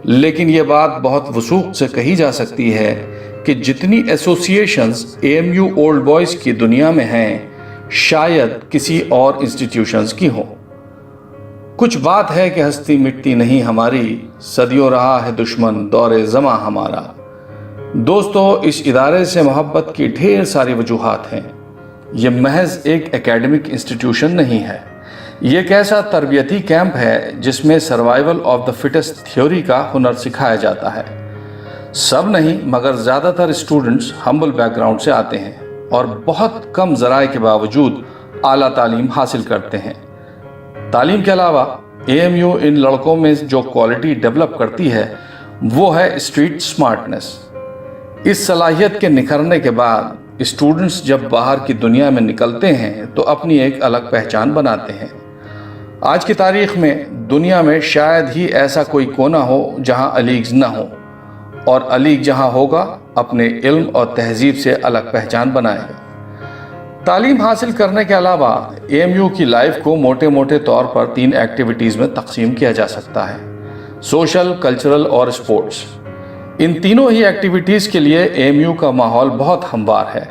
لیکن یہ بات بہت وثوق سے کہی جا سکتی ہے کہ جتنی ایسوسیشنز AMU اولڈ بوائز کی دنیا میں ہیں شاید کسی اور انسٹیٹیوشنز کی ہوں. کچھ بات ہے کہ ہستی مٹتی نہیں ہماری, صدیوں رہا ہے دشمن دور زماں ہمارا. دوستو, اس ادارے سے محبت کی ڈھیر ساری وجوہات ہیں. یہ محض ایک اکیڈمک انسٹیٹیوشن نہیں ہے, یہ ایک ایسا تربیتی کیمپ ہے جس میں survival of the fittest theory کا ہنر سکھایا جاتا ہے. سب نہیں مگر زیادہ تر اسٹوڈنٹس ہمبل بیک گراؤنڈ سے آتے ہیں اور بہت کم ذرائع کے باوجود اعلیٰ تعلیم حاصل کرتے ہیں. تعلیم کے علاوہ AMU ان لڑکوں میں جو کوالٹی ڈیولپ کرتی ہے وہ ہے اسٹریٹ سمارٹنس. اس صلاحیت کے نکھرنے کے بعد اسٹوڈنٹس جب باہر کی دنیا میں نکلتے ہیں تو اپنی ایک الگ پہچان بناتے ہیں. آج کی تاریخ میں دنیا میں شاید ہی ایسا کوئی کونا ہو جہاں علیگز نہ ہو, اور علیگ جہاں ہوگا اپنے علم اور تہذیب سے الگ پہچان بنائے گا. تعلیم حاصل کرنے کے علاوہ AMU کی لائف کو موٹے موٹے طور پر 3 ایکٹیویٹیز میں تقسیم کیا جا سکتا ہے: سوشل، کلچرل اور اسپورٹس۔ ان تینوں ہی ایکٹیویٹیز کے لیے AMU کا ماحول بہت ہموار ہے۔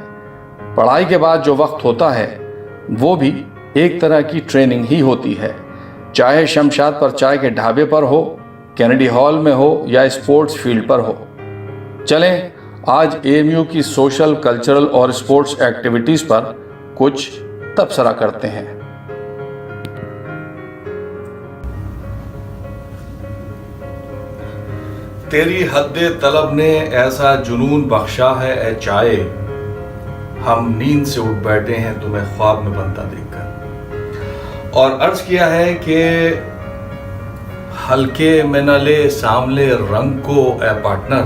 پڑھائی کے بعد جو وقت ہوتا ہے وہ بھی ایک طرح کی ٹریننگ ہی ہوتی ہے، چاہے شمشاد پر چائے کے ڈھابے پر ہو، کینیڈی ہال میں ہو یا اسپورٹس فیلڈ پر ہو۔ چلیں آج AMU کی سوشل، کلچرل اور اسپورٹس ایکٹیویٹیز پر کچھ تبصرہ کرتے ہیں۔ تیری حد طلب نے ایسا جنون بخشا ہے اے چائے، ہم نیند سے اٹھ بیٹھے ہیں تمہیں خواب میں بنتا دیکھ کر۔ اور عرض کیا ہے کہ ہلکے میں نہ لے سانولے رنگ کو اے پارٹنر،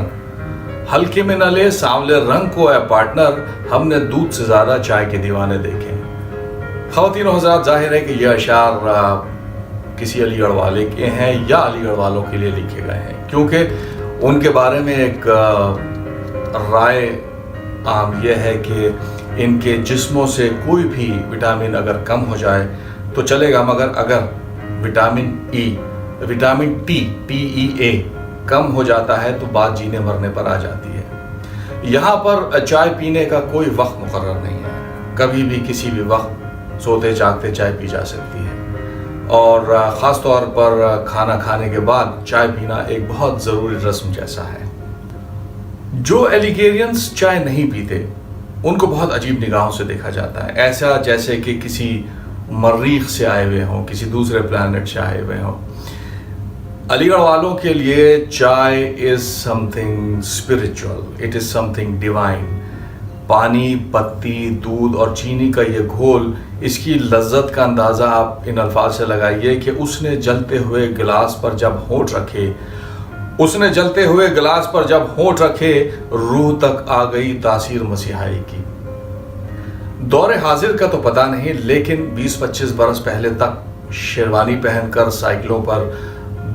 ہلکے میں نہ لے سانولے رنگ کو اے پارٹنر، ہم نے دودھ سے زیادہ چائے کے دیوانے دیکھے۔ خواتین و حضرات، ظاہر ہے کہ یہ اشعار کسی علی گڑھ والے کے ہیں یا علی گڑھ والوں کے لیے لکھے گئے ہیں، کیونکہ ان کے بارے میں ایک رائے عام یہ ہے کہ ان کے جسموں سے کوئی بھی وٹامن اگر کم ہو جائے تو چلے گا، مگر اگر وٹامن TEA کم ہو جاتا ہے تو بات جینے مرنے پر آ جاتی ہے۔ یہاں پر چائے پینے کا کوئی وقت مقرر نہیں ہے، کبھی بھی کسی بھی وقت سوتے جاگتے چائے پی جا سکتی ہے، اور خاص طور پر کھانا کھانے کے بعد چائے پینا ایک بہت ضروری رسم جیسا ہے۔ جو ایلیگیرینز چائے نہیں پیتے ان کو بہت عجیب نگاہوں سے دیکھا جاتا ہے، ایسا جیسے کہ کسی مریخ سے آئے ہوئے ہوں، کسی دوسرے پلانٹ سے آئے ہوئے ہوں۔ علی گڑھ والوں کے لیے chai is something spiritual, it is something divine. پانی، پتی، دودھ اور چینی کا یہ گھول، اس کی لذت کا اندازہ آپ ان الفاظ سے لگائیے کہ اس نے جلتے ہوئے گلاس پر جب ہونٹ رکھے، روح تک آ گئی تاثیر مسیحائی کی۔ دور حاضر کا تو پتہ نہیں، لیکن 20-25 برس پہلے تک شیروانی پہن کر سائیکلوں پر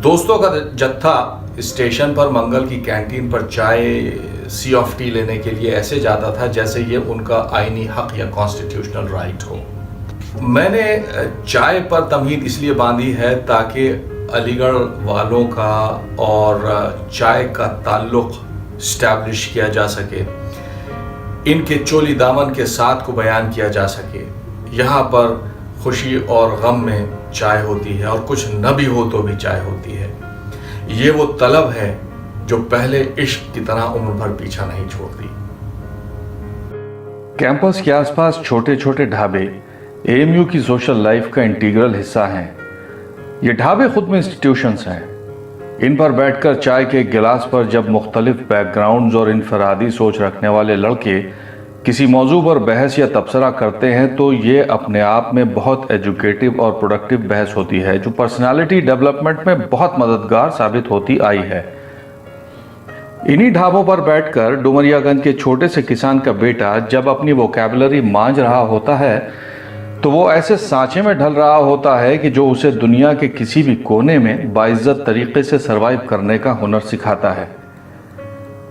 دوستوں کا جتھا اسٹیشن پر منگل کی کینٹین پر چائے سی آف ٹی لینے کے لیے ایسے جاتا تھا جیسے یہ ان کا آئینی حق یا کانسٹیٹیوشنل رائٹ ہو۔ میں نے چائے پر تمہید اس لیے باندھی ہے تاکہ علی گڑھ والوں کا اور چائے کا تعلق اسٹیبلش کیا جا سکے، ان کے چولی دامن کے ساتھ کو بیان کیا جا سکے۔ یہاں پر خوشی اور غم میں چائے ہوتی ہے، اور کچھ نہ بھی ہو تو بھی چائے ہوتی ہے۔ یہ وہ طلب ہے جو پہلے عشق کی طرح عمر بھر پیچھا نہیں چھوڑتی۔ کیمپس کے آس پاس چھوٹے چھوٹے ڈھابے AMU کی سوشل لائف کا انٹیگرل حصہ ہیں۔ یہ ڈھابے خود میں انسٹیٹیوشنز ہیں۔ ان پر بیٹھ کر چائے کے گلاس پر جب مختلف بیک گراؤنڈز اور انفرادی سوچ رکھنے والے لڑکے کسی موضوع پر بحث یا تبصرہ کرتے ہیں تو یہ اپنے آپ میں بہت ایجوکیٹو اور پروڈکٹیو بحث ہوتی ہے، جو پرسنالٹی ڈیولپمنٹ میں بہت مددگار ثابت ہوتی آئی ہے۔ انہی ڈھابوں پر بیٹھ کر ڈومریا گنج کے چھوٹے سے کسان کا بیٹا جب اپنی ووکیبلری مانج رہا ہوتا ہے تو وہ ایسے سانچے میں ڈھل رہا ہوتا ہے کہ جو اسے دنیا کے کسی بھی کونے میں باعزت طریقے سے سروائیو کرنے کا ہنر سکھاتا ہے۔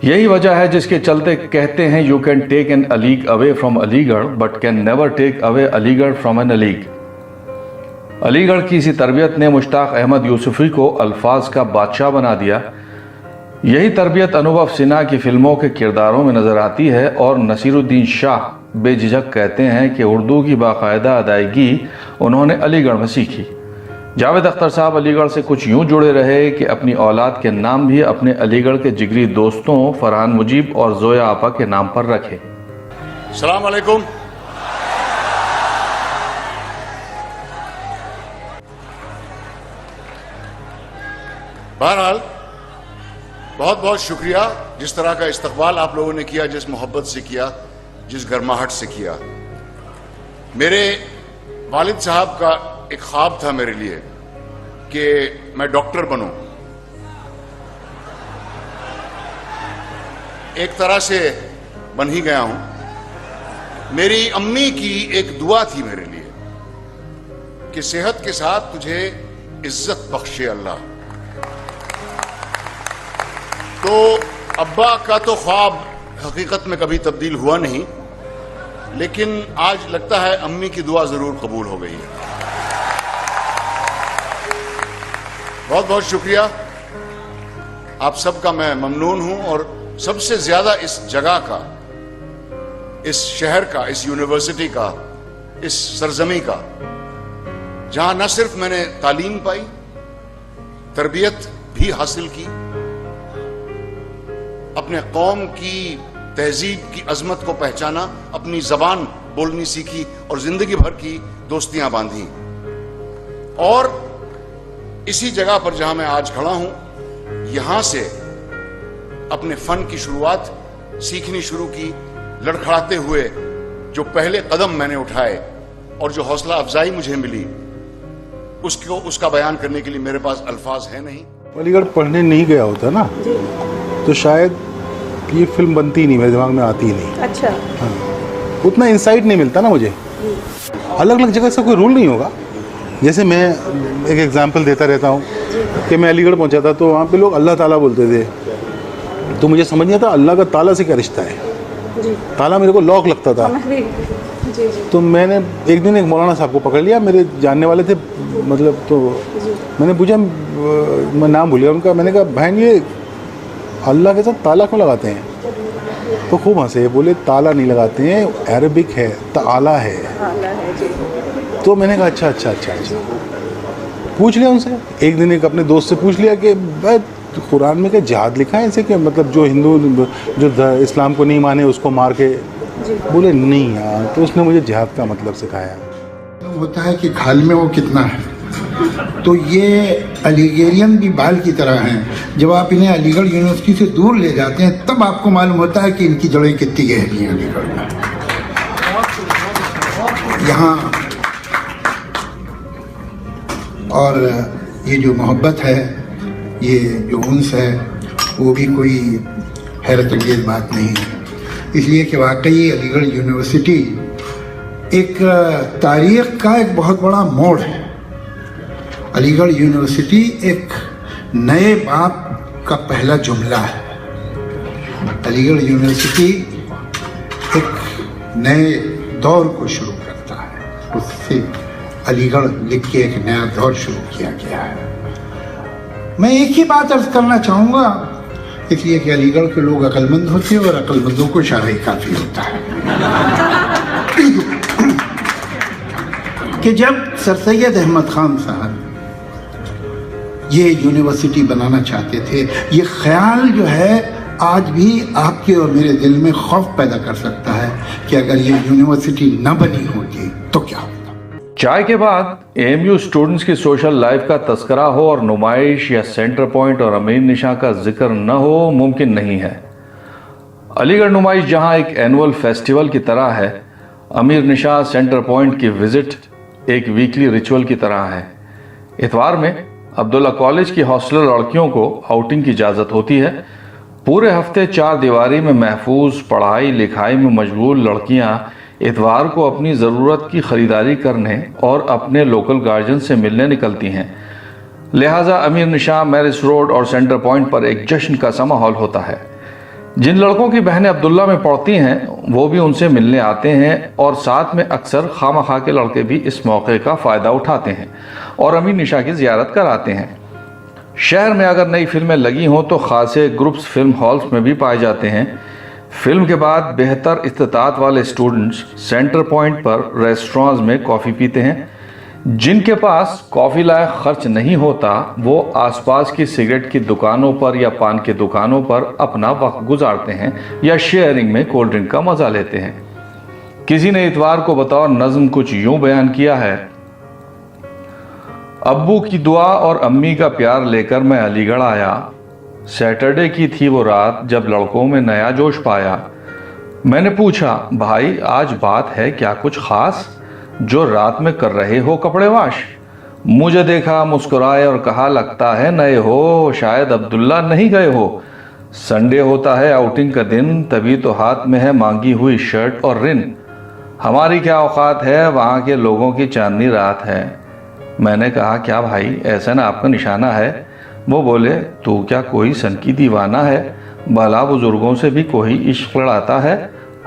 یہی وجہ ہے جس کے چلتے کہتے ہیں you can take an Alig away from Aligarh but can never take away Aligarh from N Alig. علی گڑھ کی اسی تربیت نے مشتاق احمد یوسفی کو الفاظ کا بادشاہ بنا دیا۔ یہی تربیت انوبھو سنہا کی فلموں کے کرداروں میں نظر آتی ہے، اور نصیر الدین شاہ بے جھجک کہتے ہیں کہ اردو کی باقاعدہ ادائیگی انہوں نے علی گڑھ میں سیکھی۔ جاوید اختر صاحب علی گڑھ سے کچھ یوں جڑے رہے کہ اپنی اولاد کے نام بھی اپنے علی گڑھ کے جگری دوستوں فرحان مجیب اور زویا آپا کے نام پر رکھے۔ السلام علیکم۔ بہرحال بہت بہت شکریہ جس طرح کا استقبال آپ لوگوں نے کیا، جس محبت سے کیا، جس گرماہٹ سے کیا۔ میرے والد صاحب کا ایک خواب تھا میرے لیے کہ میں ڈاکٹر بنوں۔ ایک طرح سے بن ہی گیا ہوں۔ میری امی کی ایک دعا تھی میرے لیے کہ صحت کے ساتھ تجھے عزت بخشے اللہ۔ تو ابا کا تو خواب حقیقت میں کبھی تبدیل ہوا نہیں، لیکن آج لگتا ہے امی کی دعا ضرور قبول ہو گئی ہے. بہت بہت شکریہ آپ سب کا، میں ممنون ہوں. اور سب سے زیادہ اس جگہ کا، اس شہر کا، اس یونیورسٹی کا، اس سرزمین کا، جہاں نہ صرف میں نے تعلیم پائی، تربیت بھی حاصل کی، اپنے قوم کی تہذیب کی عظمت کو پہچانا، اپنی زبان بولنی سیکھی اور زندگی بھر کی دوستیاں باندھی. اور اسی جگہ پر جہاں میں آج کھڑا ہوں، یہاں سے اپنے فن کی شروعات سیکھنی شروع کی. لڑکھڑاتے ہوئے جو پہلے قدم میں نے اٹھائے اور جو حوصلہ افزائی مجھے ملی، اس کا بیان کرنے کے لیے میرے پاس الفاظ ہیں نہیں. علی گڑھ پڑھنے نہیں گیا ہوتا نا تو شاید یہ فلم بنتی نہیں، میرے دماغ میں آتی ہی نہیں. اچھا. ہاں، اتنا انسائٹ نہیں ملتا نا مجھے. الگ الگ جگہ سے کوئی رول نہیں ہوگا. جیسے میں ایک ایگزامپل دیتا رہتا ہوں کہ میں علی گڑھ پہنچا تھا تو وہاں پہ لوگ اللہ تعالیٰ بولتے تھے، تو مجھے سمجھ نہیں آتا اللہ کا تعالیٰ سے کیا رشتہ ہے. تالا میرے کو لاک لگتا تھا. تو میں نے ایک دن ایک مولانا صاحب کو پکڑ لیا، میرے جاننے والے تھے مطلب، تو میں نے پوچھا، میں نام بھول گیا ان کا، میں نے کہا بہن یہ اللہ کے ساتھ تالا کیوں لگاتے ہیں؟ تو خوب ہنسے، بولے تالا نہیں لگاتے ہیں، عربک ہے، تعالی ہے. تو میں نے کہا اچھا پوچھ لیا ان سے. ایک دن ایک اپنے دوست سے پوچھ لیا کہ قرآن میں کیا جہاد لکھا ہے ایسے کہ مطلب جو ہندو جو اسلام کو نہیں مانے اس کو مار کے؟ بولے نہیں یار. تو اس نے مجھے جہاد کا مطلب سکھایا. ہوتا ہے کہ کھال میں وہ کتنا ہے. تو یہ علی گڑھین بھی بال کی طرح ہیں. جب آپ انہیں علی گڑھ یونیورسٹی سے دور لے جاتے ہیں تب آپ کو معلوم ہوتا ہے کہ ان کی جڑیں کتنی گہری ہیں علی گڑھ میں. یہاں اور یہ جو محبت ہے، یہ جو انس ہے، وہ بھی کوئی حیرت انگیز بات نہیں ہے. اس لیے کہ واقعی علی گڑھ یونیورسٹی ایک تاریخ کا ایک بہت بڑا موڑ ہے. علی گڑھ یونیورسٹی ایک نئے باب کا پہلا جملہ ہے. علی گڑھ یونیورسٹی ایک نئے دور کو شروع کرتا ہے. اس سے علی گڑھ لکھ کے ایک نیا دور شروع کیا گیا ہے. میں ایک ہی بات عرض کرنا چاہوں گا، اس لیے کہ علی گڑھ کے لوگ عقل مند ہوتے ہیں اور عقل مندوں کو شاعری کافی ہوتا ہے، کہ جب سر سید احمد خان صاحب یہ یونیورسٹی بنانا چاہتے تھے، یہ خیال جو ہے آج بھی آپ کے اور میرے دل میں خوف پیدا کر سکتا ہے کہ اگر یہ یونیورسٹی نہ بنی ہوتی تو کیا ہوتا. چائے کے بعد اے ایم یو اسٹوڈنٹس کی سوشل لائف کا تذکرہ ہو اور نمائش یا سینٹر پوائنٹ اور امیر نشاں کا ذکر نہ ہو ممکن نہیں ہے. علی گڑھ نمائش جہاں ایک اینول فیسٹیول کی طرح ہے، امیر نشاں سینٹر پوائنٹ کی وزٹ ایک ویکلی ریچول کی طرح ہے. اتوار میں عبداللہ کالج کی ہاسٹلر لڑکیوں کو آؤٹنگ کی اجازت ہوتی ہے. پورے ہفتے چار دیواری میں محفوظ پڑھائی لکھائی میں مشغول لڑکیاں اتوار کو اپنی ضرورت کی خریداری کرنے اور اپنے لوکل گارجن سے ملنے نکلتی ہیں. لہٰذا امیر نشاں، میرس روڈ اور سینٹر پوائنٹ پر ایک جشن کا سا ماحول ہوتا ہے. جن لڑکوں کی بہنیں عبداللہ میں پڑھتی ہیں وہ بھی ان سے ملنے آتے ہیں، اور ساتھ میں اکثر خواہ مخواہ کے لڑکے بھی اس موقع کا فائدہ اٹھاتے ہیں اور امیر نشاں کی زیارت کراتے ہیں. شہر میں اگر نئی فلمیں لگی ہوں تو خاصے گروپس فلم ہالز میں بھی پائے جاتے ہیں. فلم کے بعد بہتر استطاعت والے اسٹوڈنٹس سینٹر پوائنٹ پر ریسٹورانز میں کافی پیتے ہیں. جن کے پاس کافی لائق خرچ نہیں ہوتا وہ آس پاس کی سگریٹ کی دکانوں پر یا پان کی دکانوں پر اپنا وقت گزارتے ہیں یا شیئرنگ میں کولڈ ڈرنک کا مزہ لیتے ہیں. کسی نے اتوار کو بطور نظم کچھ یوں بیان کیا ہے: ابو کی دعا اور امی کا پیار لے کر میں علی گڑھ آیا. سیٹرڈے کی تھی وہ رات جب لڑکوں میں نیا جوش پایا. میں نے پوچھا بھائی آج بات ہے کیا کچھ خاص جو رات میں کر رہے ہو کپڑے واش؟ مجھے دیکھا، مسکرائے اور کہا لگتا ہے نئے ہو، شاید عبداللہ نہیں گئے ہو. سنڈے ہوتا ہے آؤٹنگ کا دن، تبھی تو ہاتھ میں ہے مانگی ہوئی شرٹ اور رن. ہماری کیا اوقات ہے، وہاں کے لوگوں کی چاندنی رات ہے. میں نے کہا کیا بھائی ایسا نہ آپ کا نشانہ ہے؟ وہ بولے تو کیا کوئی سن کی دیوانہ ہے، بھلا بزرگوں سے بھی کوئی عشق لڑاتا ہے؟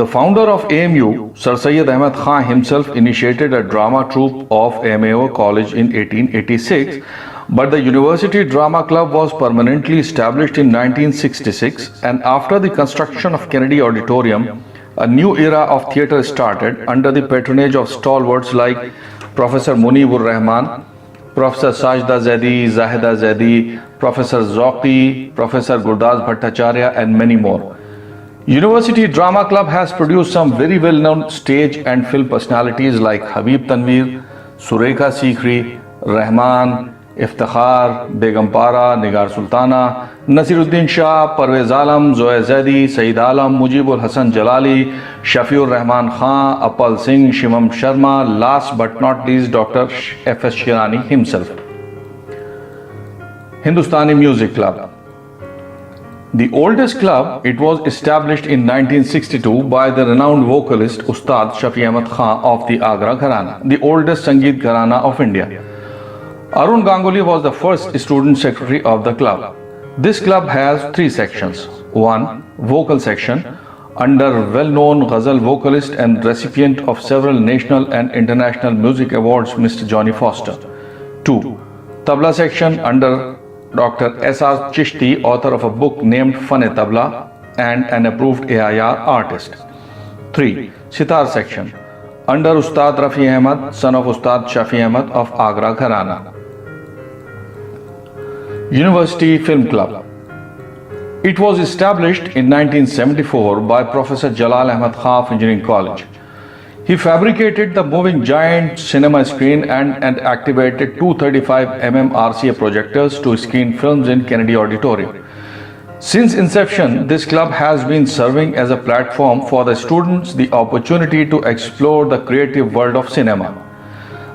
The founder of AMU, Sir Syed Ahmed Khan himself initiated a drama troupe of AMAO College in 1886, but the University Drama Club was permanently established in 1966, and after the construction of Kennedy Auditorium, a new era of theatre started under the patronage of stalwarts like Professor Munibur Rahman, Professor Sajda Zaidi, Zahida Zaidi, Professor Zauqi, Professor Gurdaz Bhattacharya, and many more. University Drama Club has produced some very well-known stage and film personalities like Habib Tanveer, Surekha Sikri, Rahman, Iftikhar, Begum Para, Nigar Sultana, Nasiruddin Shah, Parvez Alam, Zoya Zaidi, Saeed Alam, Mujibul Hasan Jalali, Shafiur Rahman Khan, Appal Singh, Shimam Sharma, last but not least Dr. FS Shirani himself. Hindustani Music Club. The oldest club, it was established in 1962 by the renowned vocalist Ustad Shafi Ahmed Khan of the Agra Gharana, the oldest Sangeet Gharana of India. Arun Ganguly was the first student secretary of the club. This club has 3 sections. 1. Vocal section, under well-known ghazal vocalist and recipient of several national and international music awards, Mr. Johnny Foster. 2. Tabla section, under Dr. S.R. Chishti, author of a book named Fun-e-Tabla and an approved AIR artist. 3. Sitar section, under Ustad Rafi Ahmed, son of Ustad Shafi Ahmed of Agra Gharana. University Film Club. It was established in 1974 by Professor Jalal Ahmed Khan of Engineering College. He fabricated the moving giant cinema screen and activated 235mm RCA projectors to screen films in Kennedy Auditorium. Since inception, this club has been serving as a platform for the students the opportunity to explore the creative world of cinema.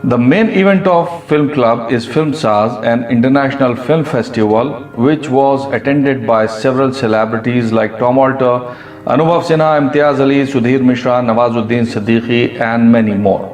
The main event of Film Club is FilmSaz, an international film festival which was attended by several celebrities like Tom Alter, Anubhav Sinha, Imtiaz Ali, Sudhir Mishra, Nawazuddin Siddiqui and many more.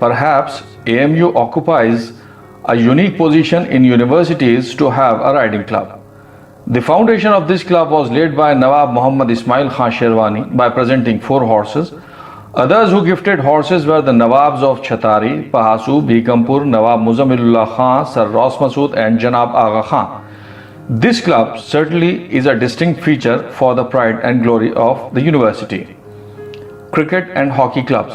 Perhaps AMU occupies a unique position in universities to have a riding club. The foundation of this club was laid by Nawab Muhammad Ismail Khan Sherwani by presenting 4 horses. Others who gifted horses were the Nawabs of Chatari, Pahasu, Bikampur, Nawab Muzammilullah Khan, Sir Ross Masood and Janab Agha Khan. This club certainly is a distinct feature for the pride and glory of the university. Cricket and Hockey Clubs.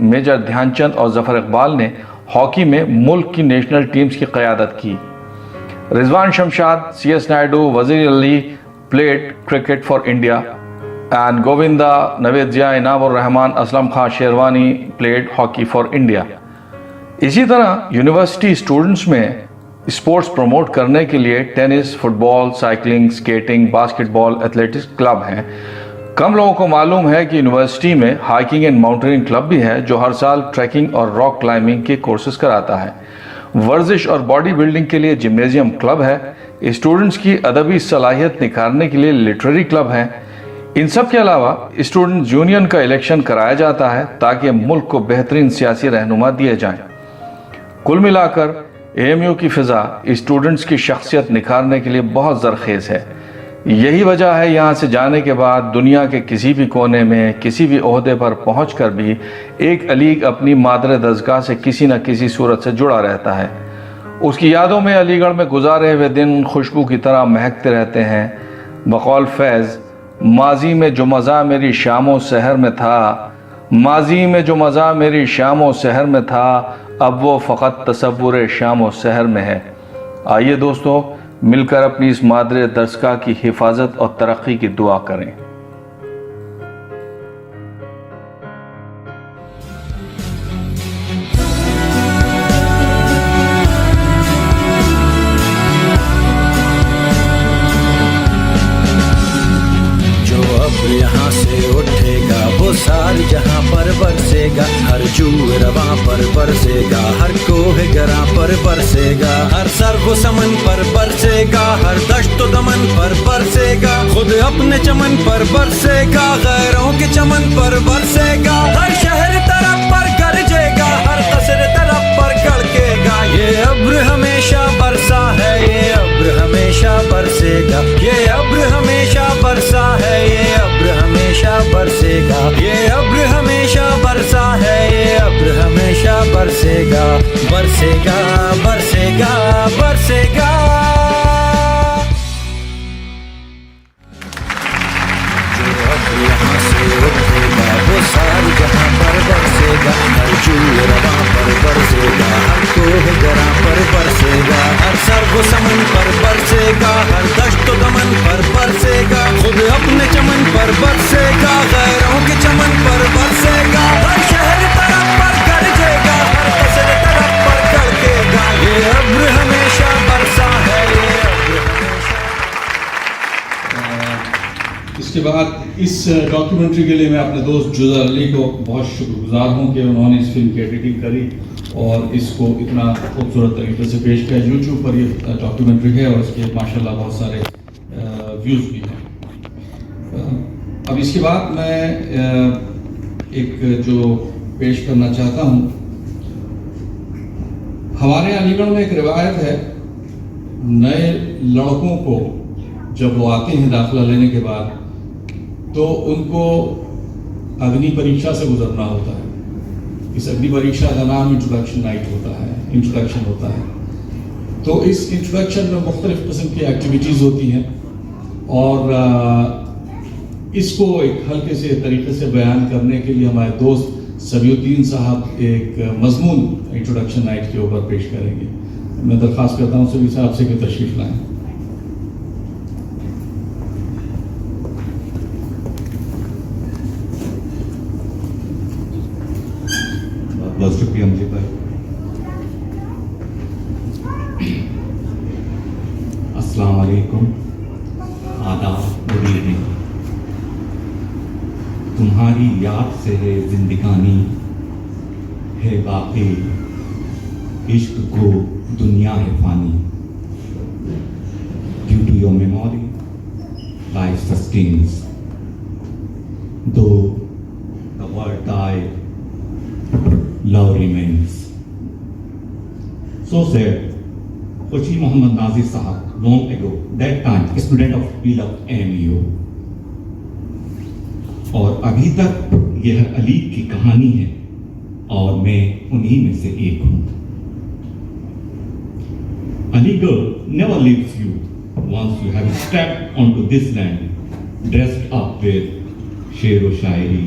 Major Dhyan Chand اور ظفر اقبال نے hockey میں ملک کی national teams کی قیادت کی. رضوان Shamshad, CS Naidu, وزیر علی played cricket for India, and Govinda, Naveed Zia, Inam ur-Rahman, Aslam Khan Sherwani played hockey for India. اسی طرح یونیورسٹی اسٹوڈنٹس میں اسپورٹس پروموٹ کرنے کے لیے ٹینس, فٹ بال, سائیکلنگ, اسکیٹنگ, باسکٹ بال, ایتھلیٹکس کلب ہیں. کم لوگوں کو معلوم ہے کہ یونیورسٹی میں ہائکنگ اینڈ ماؤنٹیننگ کلب بھی ہے جو ہر سال ٹریکنگ اور راک کلائمبنگ کے کورسز کراتا ہے. ورزش اور باڈی بلڈنگ کے لیے جمنیزیم کلب ہے. اسٹوڈنٹس کی ادبی صلاحیت نکھارنے کے لیے لٹریری کلب ہے. ان سب کے علاوہ اسٹوڈنٹس یونین کا الیکشن کرایا جاتا ہے تاکہ ملک کو بہترین سیاسی رہنما دیے جائیں. کل ملا کر AMU کی فضا اسٹوڈنٹس کی شخصیت نکھارنے کے لیے بہت زرخیز ہے. یہی وجہ ہے یہاں سے جانے کے بعد دنیا کے کسی بھی کونے میں کسی بھی عہدے پر پہنچ کر بھی ایک علیگ اپنی مادر دستگاہ سے کسی نہ کسی صورت سے جڑا رہتا ہے. اس کی یادوں میں علی گڑھ میں گزارے ہوئے دن خوشبو کی طرح مہکتے رہتے ہیں. بقول فیض, ماضی میں جو مزہ میری شام و سحر میں تھا, ماضی میں جو مزہ میری شام و سحر میں تھا, اب وہ فقط تصور شام و سحر میں ہے. آئیے دوستو مل کر اپنی اس مادر درسگاہ کی حفاظت اور ترقی کی دعا کریں. جو اب یہاں سے اٹھے گا وہ ساری جہاں پر برسے گا, ہر جو رواں پر برسے گا, ہر کوہ گراں پر برسے گا, ہر سر و سمن پر برسے گا, ہر دشت و دمن پر برسے گا, خود اپنے چمن پر برسے گا, غیروں کے چمن پر برسے گا, ہر شہر طرف پر گرجے گا, ہر قصر طرف پر گڑکے گا. یہ ابر ہمیشہ برسا ہے, یہ ابر ہمیشہ برسے گا, یہ ابر ہمیشہ برسا ہے, یہ ابر ہمیشہ برسے گا, یہ ابر ہمیشہ برسا ہے, یہ ابر ہمیشہ برسے گا, برسے گا, برسے گا, برسے گا. جو اب یہاں سے اٹھے گا وہ ساری جہاں پر برسے گا, ہر جو رواں پر برسے گا, ہر کوہ گراں پر برسے گا, ہر سر و سمن پر برسے گا, ہر دشت و دمن پر برسے گا, خود اپنے چمن پر برسے گا, غیروں کے چمن پر برسے گا, ہر شہر طرف پر گرجے گا, ہر قصر طرف پر گڑکے گا. یہ ابر ہمیشہ برسا ہے, یہ ابر ہمیشہ. اس کے بعد اس ڈاکیومنٹری کے لیے میں اپنے دوست جوزر علی کو بہت شکر گزار ہوں کہ انہوں نے اس فلم کی ایڈیٹنگ کری اور اس کو اتنا خوبصورت طریقے سے پیش کیا. یوٹیوب پر یہ ڈاکیومنٹری ہے اور اس کے ماشاءاللہ بہت سارے ویوز بھی ہیں. اب اس کے بعد میں ایک جو پیش کرنا چاہتا ہوں, ہمارے علی گڑھ میں ایک روایت ہے, نئے لڑکوں کو جب وہ آتے ہیں داخلہ لینے کے بعد تو ان کو اگنی پریکشا سے گزرنا ہوتا ہے. اس اگنی پریکشا کا نام انٹروڈکشن نائٹ ہوتا ہے, انٹروڈکشن ہوتا ہے. تو اس انٹروڈکشن میں مختلف قسم کی ایکٹیویٹیز ہوتی ہیں اور اس کو ایک ہلکے سے طریقے سے بیان کرنے کے لیے ہمارے دوست سبی الدین صاحب ایک مضمون انٹروڈکشن نائٹ کے اوپر پیش کریں گے. میں درخواست کرتا ہوں سبی صاحب سے کہ تشریف لائیں. بہت شکریہ مجھے بھائی. السلام علیکم, آداب, گڈ ایوننگ. تمہاری یاد سے ہے زندگانی, ہے باقی عشق کو دنیا ہے فانی. Due to your memory life sustains. Though the world died, love remains. So said Khoshi Mohammad Nazir Sahab long ago, that time a student of beloved AMU. اور ابھی تک یہ ہر علی کی کہانی ہے اور میں انہی میں سے ایک ہوں. علی گڑھ never leaves you once you have stepped onto this land, dressed up with شعر و شاعری,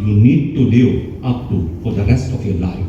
you need to live up to for the rest of your life।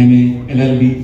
MA, LLB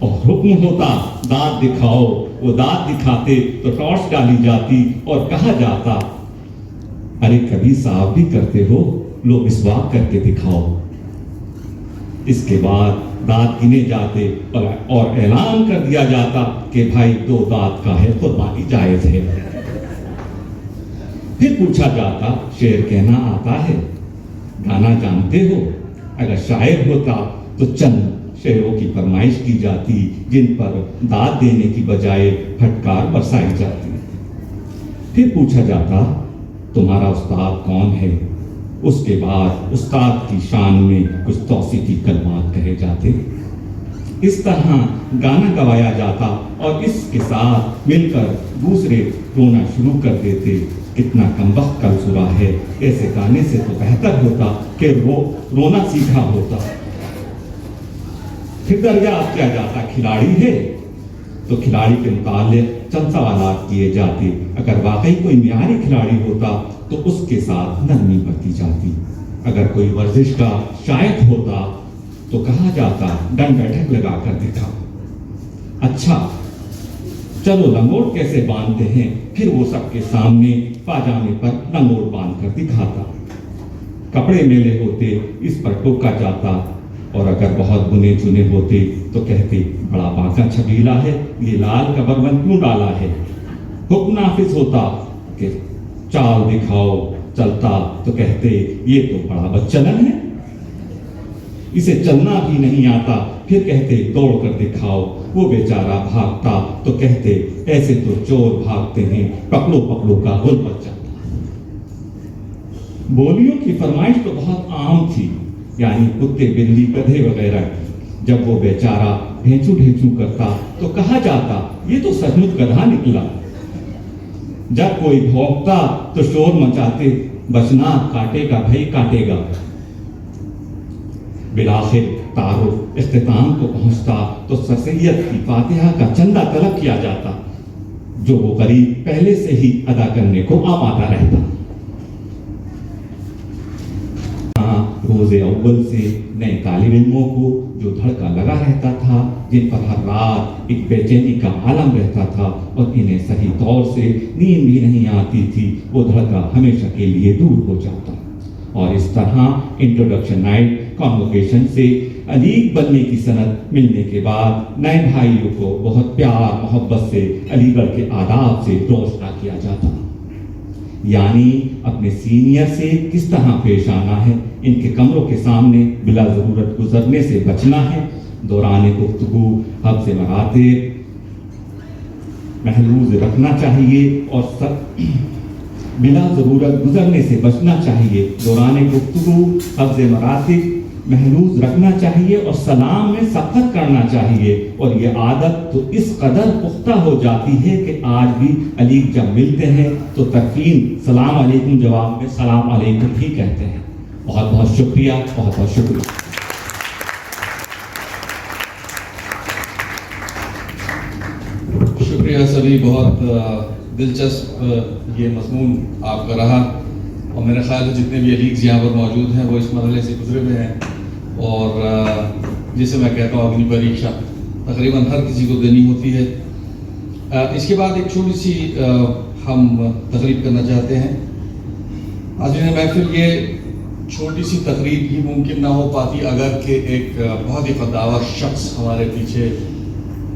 اور حکم ہوتا دانت دکھاؤ، وہ دانت دکھاتے تو ٹارچ ڈالی جاتی اور کہا جاتا ارے کبھی صاف بھی کرتے ہو، لو مسواک کر کے دکھاؤ۔ اس کے بعد دانت گنے جاتے اور اعلان کر دیا جاتا کہ بھائی 2 دانت کا ہے، قربانی جائز ہے۔ پھر پوچھا جاتا شعر کہنا آتا ہے، گانا جانتے ہو؟ اگر شاعر ہوتا تو چند شعروں کی فرمائش کی جاتی جن پر داد دینے کی بجائے پھٹکار برسائی جاتی۔ پھر پوچھا جاتا تمہارا استاد کون ہے؟ اس کے بعد استاد کی شان میں کچھ توصیفی کلمات کہے جاتے۔ اس طرح گانا گوایا جاتا اور اس کے ساتھ مل کر دوسرے رونا شروع کر دیتے۔ کتنا کمبخت کلسرا ہے، ایسے گانے سے تو بہتر ہوتا کہ رونا سیکھا ہوتا۔ پھر دریافت کیا جاتا کھلاڑی ہے تو کھلاڑی کے متعلق چند سوالات کیے جاتے۔ اگر واقعی کوئی معیاری کھلاڑی ہوتا تو اس کے ساتھ نرمی برتی جاتی۔ اگر کوئی ورزش کا شائق ہوتا تو کہا جاتا ڈنڈ بیٹھک لگا کر دکھا۔ اچھا چلو لنگوٹ کیسے باندھتے ہیں؟ پھر وہ سب کے سامنے پاجامے پر لنگوٹ باندھ کر دکھاتا۔ کپڑے میلے ہوتے اس پر ٹوکا جاتا، اور اگر بہت بنے چنے ہوتے تو کہتے بڑا بانکا چھبیلا ہے، یہ لال کمربند کیوں ڈالا ہے؟ حکم نافذ ہوتا کہ چال دکھاؤ، چلتا تو کہتے یہ تو بڑا بدچلن ہے، اسے چلنا بھی نہیں آتا۔ پھر کہتے دوڑ کر دکھاؤ، وہ بیچارہ بھاگتا تو کہتے ایسے تو چور بھاگتے ہیں، پکڑو پکڑو کا غل بچ جاتا۔ بولیوں کی فرمائش تو بہت عام تھی، یعنی کتے بلی گدھے وغیرہ۔ جب وہ بیچارہ ڈھینچو ڈھینچو کرتا تو کہا جاتا یہ تو سچ مچ گدھا نکلا۔ جب کوئی بھونکتا تو شور مچاتے بچنا کاٹے گا بھائی کاٹے گا۔ بالآخر تعارف اختتام کو پہنچتا تو سر سید کی فاتحہ کا چندہ طلب کیا جاتا، جو وہ غریب پہلے سے ہی ادا کرنے کو آمادہ رہتا۔ روز اول سے نئے طالب علموں کو جو دھڑکا لگا رہتا تھا، جن پر ہر رات ایک بے چینی کا عالم رہتا تھا اور انہیں صحیح طور سے نیند بھی نہیں آتی تھی، وہ دھڑکا ہمیشہ کے لیے دور ہو جاتا۔ اور اس طرح انٹروڈکشن نائٹ کانوکیشن سے علیگ بننے کی سند ملنے کے بعد نئے بھائیوں کو بہت پیار محبت سے علی گڑھ کے آداب سے روشنا کیا جاتا، یعنی اپنے سینئر سے کس طرح پیش آنا ہے، ان کے کمروں کے سامنے بلا ضرورت گزرنے سے بچنا ہے، دوران گفتگو حفظ مراتب محفوظ رکھنا چاہیے اور بلا ضرورت گزرنے سے بچنا چاہیے، دوران گفتگو حفظ مراتب محفوظ رکھنا چاہیے اور سلام میں سبقت کرنا چاہیے۔ اور یہ عادت تو اس قدر پختہ ہو جاتی ہے کہ آج بھی علی جب ملتے ہیں تو تکفین سلام علیکم جواب میں سلام علیکم ہی کہتے ہیں۔ بہت بہت شکریہ، بہت بہت شکریہ۔ شکریہ سبھی، بہت دلچسپ یہ مضمون آپ کا رہا، اور میرا خیال ہے جتنے بھی علیگز یہاں پر موجود ہیں وہ اس مرحلے سے گزرے ہوئے ہیں، اور جسے میں کہتا ہوں اگنی پریکشا تقریباً ہر کسی کو دینی ہوتی ہے۔ اس کے بعد ایک چھوٹی سی ہم تقریب کرنا چاہتے ہیں۔ حاضرین محفل، یہ چھوٹی سی تقریب ہی ممکن نہ ہو پاتی اگر کہ ایک بہت ہی قداور شخص ہمارے پیچھے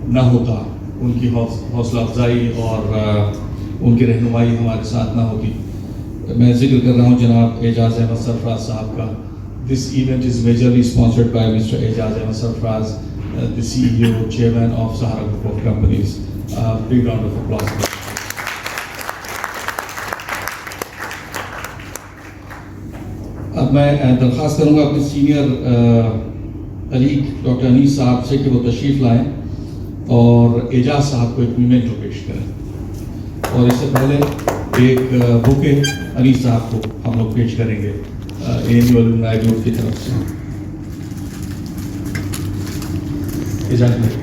نہ ہوتا، ان کی حوصلہ افزائی اور ان کی رہنمائی ہمارے ساتھ نہ ہوتی۔ میں ذکر کر رہا ہوں جناب اعجاز احمد سرفراز صاحب کا۔ This event is majorly sponsored by Mr. Ejaz Ahmed Sarfraz, the CEO, Chairman of Sahara Group of Companies. Big round of applause. اب میں درخواست کروں گا اپنے سینئر علیگ ڈاکٹر انیس صاحب سے کہ وہ تشریف لائیں اور اعجاز صاحب کو ایک میمنٹو پیش کریں، اور اس سے پہلے ایک بوکے انیس صاحب کو ہم لوگ پیش کریں گے ANU الومنائی گروپ کی طرف سے۔ اجازت ہے۔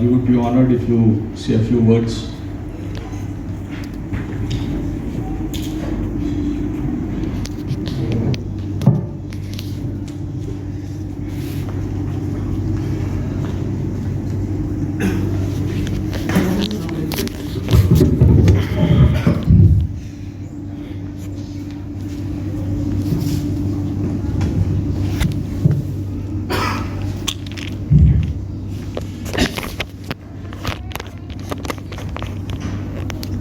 We would be honored if you say a few words.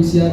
NCR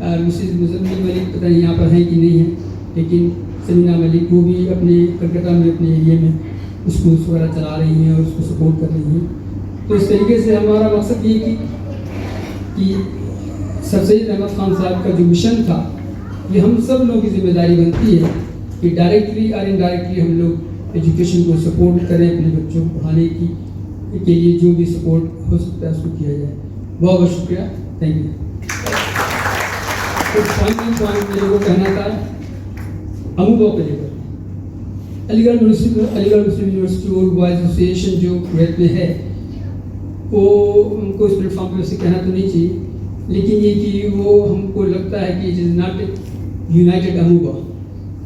Mrs Muzammil Malik پتہ نہیں یہاں پر ہیں کہ نہیں ہیں، لیکن سمینا ملک وہ بھی اپنے کلکتہ میں اپنے ایریے میں اسکولس وغیرہ چلا رہی ہیں اور اس کو سپورٹ کر رہی ہیں. تو اس طریقے سے ہمارا مقصد یہ کہ سر سید احمد خان صاحب کا جو مشن تھا یہ ہم سب لوگوں کی ذمہ داری بنتی ہے کہ ڈائریکٹلی اور انڈائریکٹلی ہم لوگ ایجوکیشن کو سپورٹ کریں، اپنے بچوں کو پڑھانے کے لیے جو بھی سپورٹ ہو سکتا ہے اس کو کیا جائے. بہت بہت شکریہ. Thank you. تو فائنل پوائنٹ میرے کو کہنا تھا اموبا کو لے کر علی گڑھ مسلم یونیورسٹی اور بوائز ایسوسیشن جو کویت میں ہے وہ ہم کو اس پلیٹ فارم پہ سے کہنا تو نہیں چاہیے، لیکن یہ کہ وہ ہم کو لگتا ہے کہ اٹ از ناٹ یونائٹیڈ اموبا.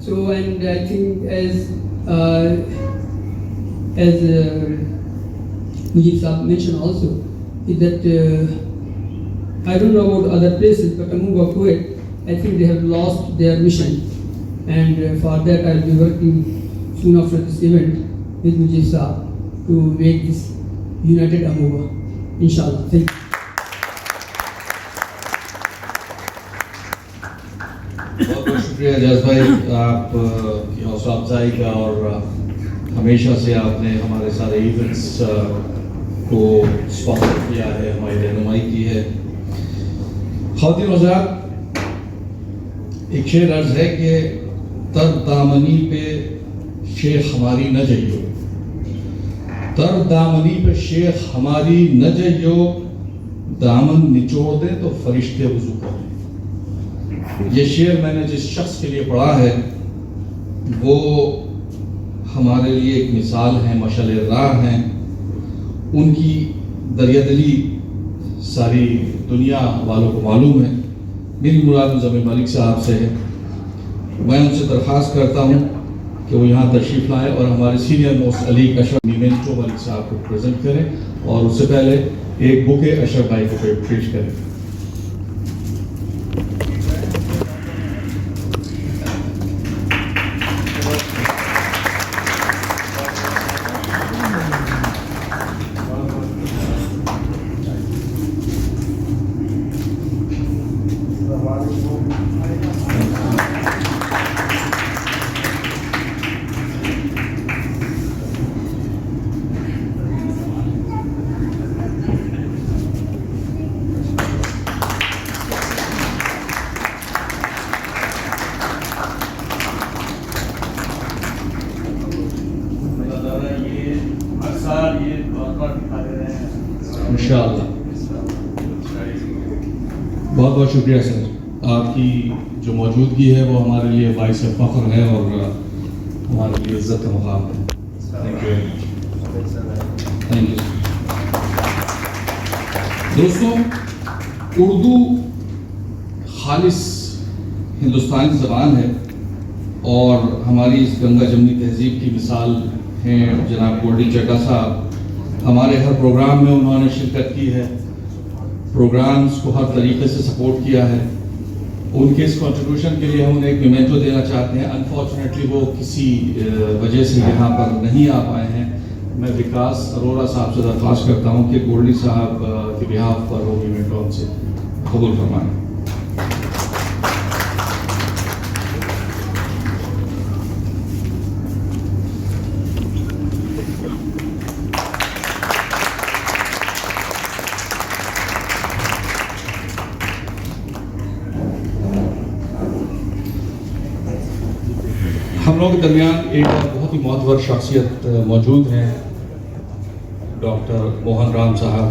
So and I think as Mujib Saab mentioned also that I don't know about other places, but Amuba Kuwait, I think they have lost their mission, and for that I will be working soon after this event with Mujib Saab to make this united Amuba, inshallah. Thank you. بہت بہت شکریہ اعجاز بھائی آپ کی حوصلہ افزائی کا، اور ہمیشہ سے آپ نے ہمارے سارے ایونٹس کو اسپانسر کیا ہے، ہماری رہنمائی کی ہے. خواتین و حضرات، ایک شعر عرض ہے کہ تر دامنی پہ شیخ ہماری نہ جائیو، تر دامنی پہ شیخ ہماری نہ جائیو، دامن نچوڑ دے تو فرشتے وضو کر دیں. یہ شعر میں نے جس شخص کے لیے پڑھا ہے وہ ہمارے لیے ایک مثال ہیں، مشعل راہ ہیں. ان کی دریا دلی ساری دنیا والوں کو معلوم ہے. میری مراد مزمل ملک صاحب سے ہے. میں ان سے درخواست کرتا ہوں کہ وہ یہاں تشریف لائیں اور ہمارے سینئر موسٹ علی اشرف میمنٹو ملک صاحب کو پریزنٹ کریں، اور اس سے پہلے ایک بک اشرف بھائی کو پیش کریں. انشاءاللہ. بہت بہت شکریہ سر. آپ کی جو موجودگی ہے وہ ہمارے لیے باعث فخر ہے اور ہمارے لیے عزت کا مقام ہے. Thank you. دوستوں، اردو خالص ہندوستانی زبان ہے اور ہماری اس گنگا جمنی تہذیب کی مثال ہیں جناب گولڈی چڈا صاحب. ہمارے ہر پروگرام میں انہوں نے شرکت کی ہے، پروگرامز کو ہر طریقے سے سپورٹ کیا ہے. ان کے اس کنٹریبیوشن کے لیے ہم انہیں ایک میمنٹو دینا چاہتے ہیں. انفارچونیٹلی وہ کسی وجہ سے یہاں پر نہیں آ پائے ہیں. میں وکاس اروڑا صاحب سے درخواست کرتا ہوں کہ گولڈی صاحب کے بہاف پر وہ میمنٹو ہم سے قبول فرمائیں. ہم لوگوں کے درمیان ایک بہت ہی معتبر شخصیت موجود ہیں، ڈاکٹر موہن رام صاحب،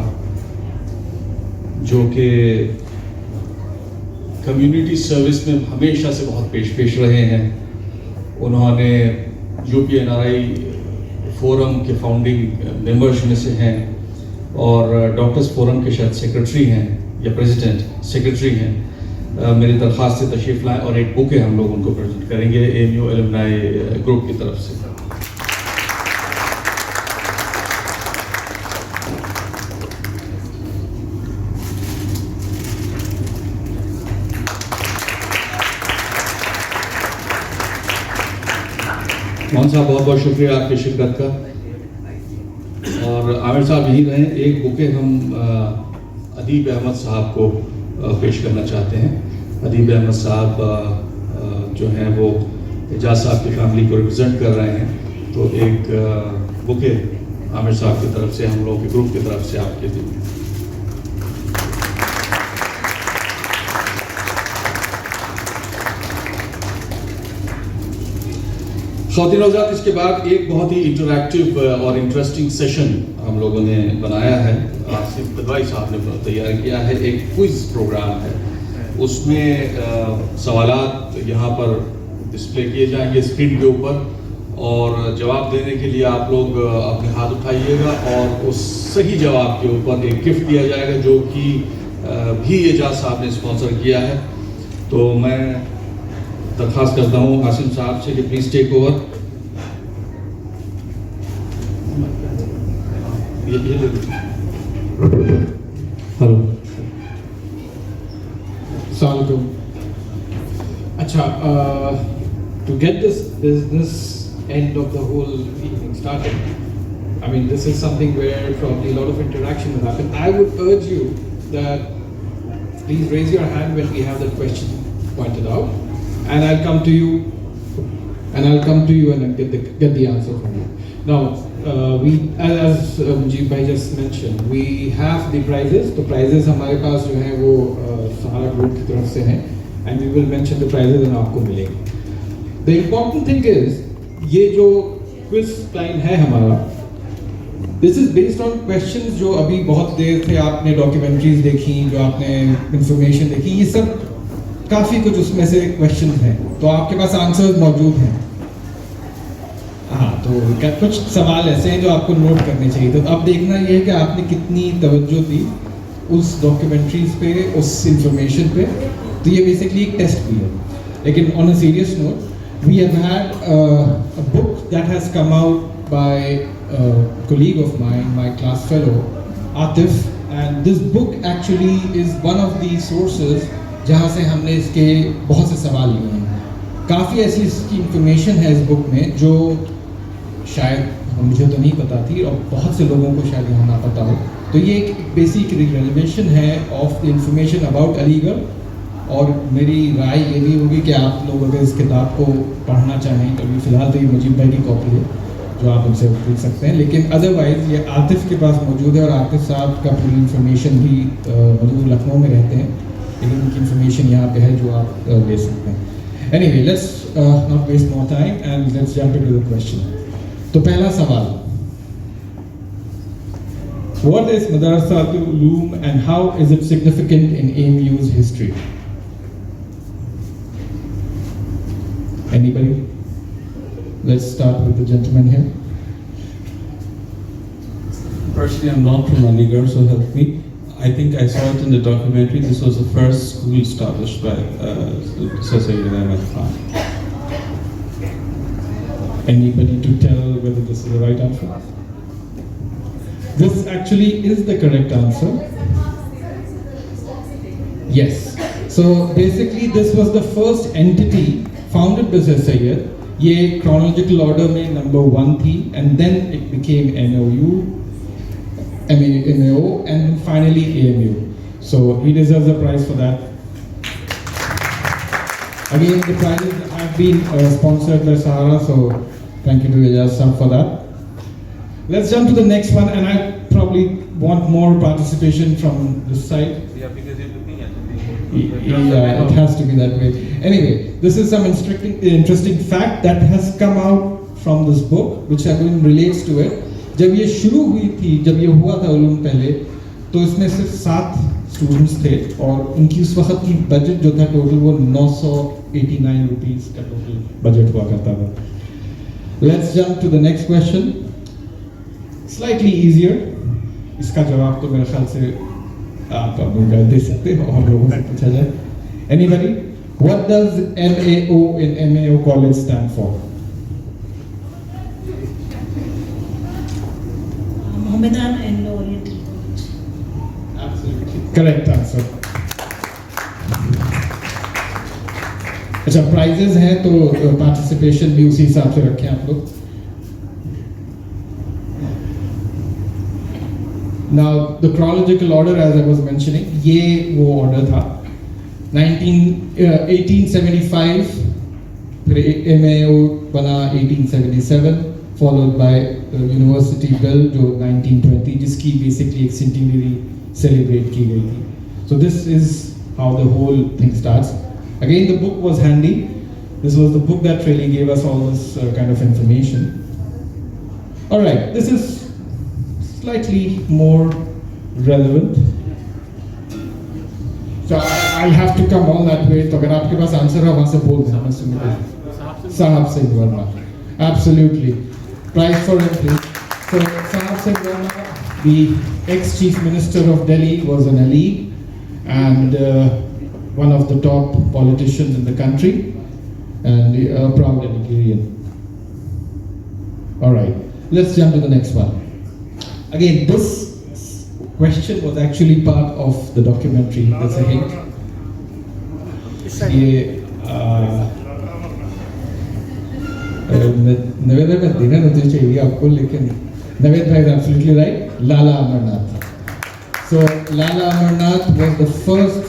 جو کہ کمیونٹی سروس میں ہمیشہ سے بہت پیش رہے ہیں. انہوں نے U P N R I forum کے فاؤنڈنگ ممبرز میں سے ہیں اور ڈاکٹرز فورم کے شاید سیکرٹری ہیں یا پریزیڈنٹ سیکرٹری ہیں. میری درخواست سے تشریف لائیں اور ایک بک ہے ہم لوگ ان کو پریزنٹ کریں گے A M U alumni group کی طرف سے. موہن صاحب بہت بہت شکریہ آپ کی شرکت کا، اور عامر صاحب یہیں رہیں. ایک بکے ہم ادیب احمد صاحب کو پیش کرنا چاہتے ہیں. ادیب احمد صاحب جو ہیں وہ اعجاز صاحب کی فیملی کو ریپرزینٹ کر رہے ہیں, تو ایک بکے عامر صاحب کی طرف سے, ہم لوگوں کے گروپ کی طرف سے آپ کے لیے. خواتین و حضرات, اس کے بعد ایک بہت ہی انٹریکٹیو اور انٹرسٹنگ سیشن ہم لوگوں نے بنایا ہے, آصف بدوائی صاحب نے تیار کیا ہے. ایک کوئز پروگرام ہے, اس میں سوالات یہاں پر ڈسپلے کیے جائیں گے اسکرین کے اوپر, اور جواب دینے کے لیے آپ لوگ اپنے ہاتھ اٹھائیے گا, اور اس صحیح جواب کے اوپر ایک گفٹ دیا جائے گا جو کہ بھی اعجاز صاحب نے اسپانسر کیا ہے. تو میں درخواست کرتا ہوں عاصم صاحب سے کہ پلیز ٹیک اوور. ہلو, السلام علیکم. اچھا, to get this business end of the whole evening started, I mean, this is something where probably a lot of interaction will happen. I would urge you that please raise your hand when we have that question pointed out, and I'll come to you and get the answer from you. Now, we, as Mujib bhai just mentioned, we have the prizes. تو prizes ہمارے پاس جو ہیں وہ سہارا group کی طرف سے ہیں, and we will mention the prizes and آپ کو ملیں گے. The important thing is, یہ جو quiz line ہے ہمارا, this is based on questions جو ابھی بہت دیر تھے آپ نے ڈاکیومنٹریز دیکھی, جو آپ نے انفارمیشن دیکھی, یہ سب کافی کچھ اس میں سے کویشچنز ہیں, تو آپ کے پاس آنسرز موجود ہیں. ہاں, تو کچھ سوال ایسے ہیں جو آپ کو نوٹ کرنے چاہیے. تو اب دیکھنا یہ ہے کہ آپ نے کتنی توجہ دی اس ڈاکیومنٹریز پہ, اس انفارمیشن پہ. تو یہ بیسکلی ایک ٹیسٹ بھی ہے. لیکن on a serious note, we have had a book that has come out by colleague of mine, my class fellow Atif, and this book actually is one of the sources جہاں سے ہم نے اس کے بہت سے سوال لیے ہیں. کافی ایسی اس کی انفارمیشن ہے اس بک میں جو شاید مجھے تو نہیں پتا تھی, اور بہت سے لوگوں کو شاید یہاں نہ پتا ہو. تو یہ ایک بیسک ریلیویشن ہے آف دی انفارمیشن اباؤٹ علی گڑھ. اور میری رائے یہ بھی ہوگی کہ آپ لوگ اگر اس کتاب کو پڑھنا چاہیں تو ابھی فی الحال تو یہ مجیب بھائی کی کاپی ہے جو آپ ان سے خرید سکتے ہیں, لیکن ادروائز یہ عاطف کے پاس موجود ہے, اور عاطف صاحب کا پوری انفارمیشن بھی موجود لکھنؤ میں رہتے ہیں, لیکن ان کی انفارمیشن یہاں پہ ہے جو آپ لے سکتے ہیں. Anyway, let's not waste more time and let's jump into the question. تو پہلا سوال, what is Madrasatul Uloom and how is it significant in AMU's history? Anybody? Let's start with the gentleman here. Personally, I'm not from Aligarh, so help me. I think I saw it in the documentary. This was the first school established by Sir Sayyid Ahmed Khan. Anybody to tell whether this is the right answer? This actually is the correct answer. Yes. So basically, this was the first entity founded by Sir Sayyid. یہ chronological order میں number 1 تھی, and then it became MAO, and finally AMU. So he deserves a prize for that. Again, the prizes have been sponsored by Sahara, so thank you to Ijaz Sahab for that. Let's jump to the next one, and I probably want more participation from this side. Yeah, because you're looking at Yeah, it has to be that way. Anyway, this is some interesting fact that has come out from this book, which again relates to it. جب یہ شروع ہوئی تھی, جب یہ ہوا تھا علوم پہلے, تو اس میں صرف 7 اسٹوڈنٹس تھے, اور ان کی اس وقت کی بجٹ جو تھا ٹوٹل وہ 989 روپیز کا ٹوٹل بجٹ ہوا کرتا تھا. Let's jump to the next question. Slightly easier. اس کا جواب تو میرے خیال سے آپ دے سکتے ہیں اور لوگوں سے پوچھا جائے. Anybody? What does MAO in MAO College stand for? Mohammedan and Oriental College. Absolutely correct answer. اچھا, پرائزز ہیں تو پارٹیسپیشن بھی اسی حساب سے رکھیں آپ لوگ. Now the chronological order, as I was mentioning, یہ وہ order تھا. 1875 پھر MAO بنا 1877 followed by University Bill جو 1920 جس کی basically ایک centenary celebrate کی گئی تھی. So this is how the whole thing starts. Again, the book was handy. This was the book that really gave us all this kind of information. All right, this is slightly more relevant. So I'll have to come all that way. تو اگر آپ کے پاس answer ہے وہاں سے بول دینا میں سنتا ہوں. صاحب سے Verma. Absolutely. Prize for him, please. So Sahab Singh Verma, the ex-chief minister of Delhi, was an Ali and one of the top politicians in the country and a proud Nigerian. All right, let's jump to the next one. Again, this question was actually part of the documentary. That's a hint. نوید بھائی میں دینا نہیں چاہیے آپ کو لیکن نوید بھائی absolutely right. Lala Amarnath. So Lala Amarnath was the first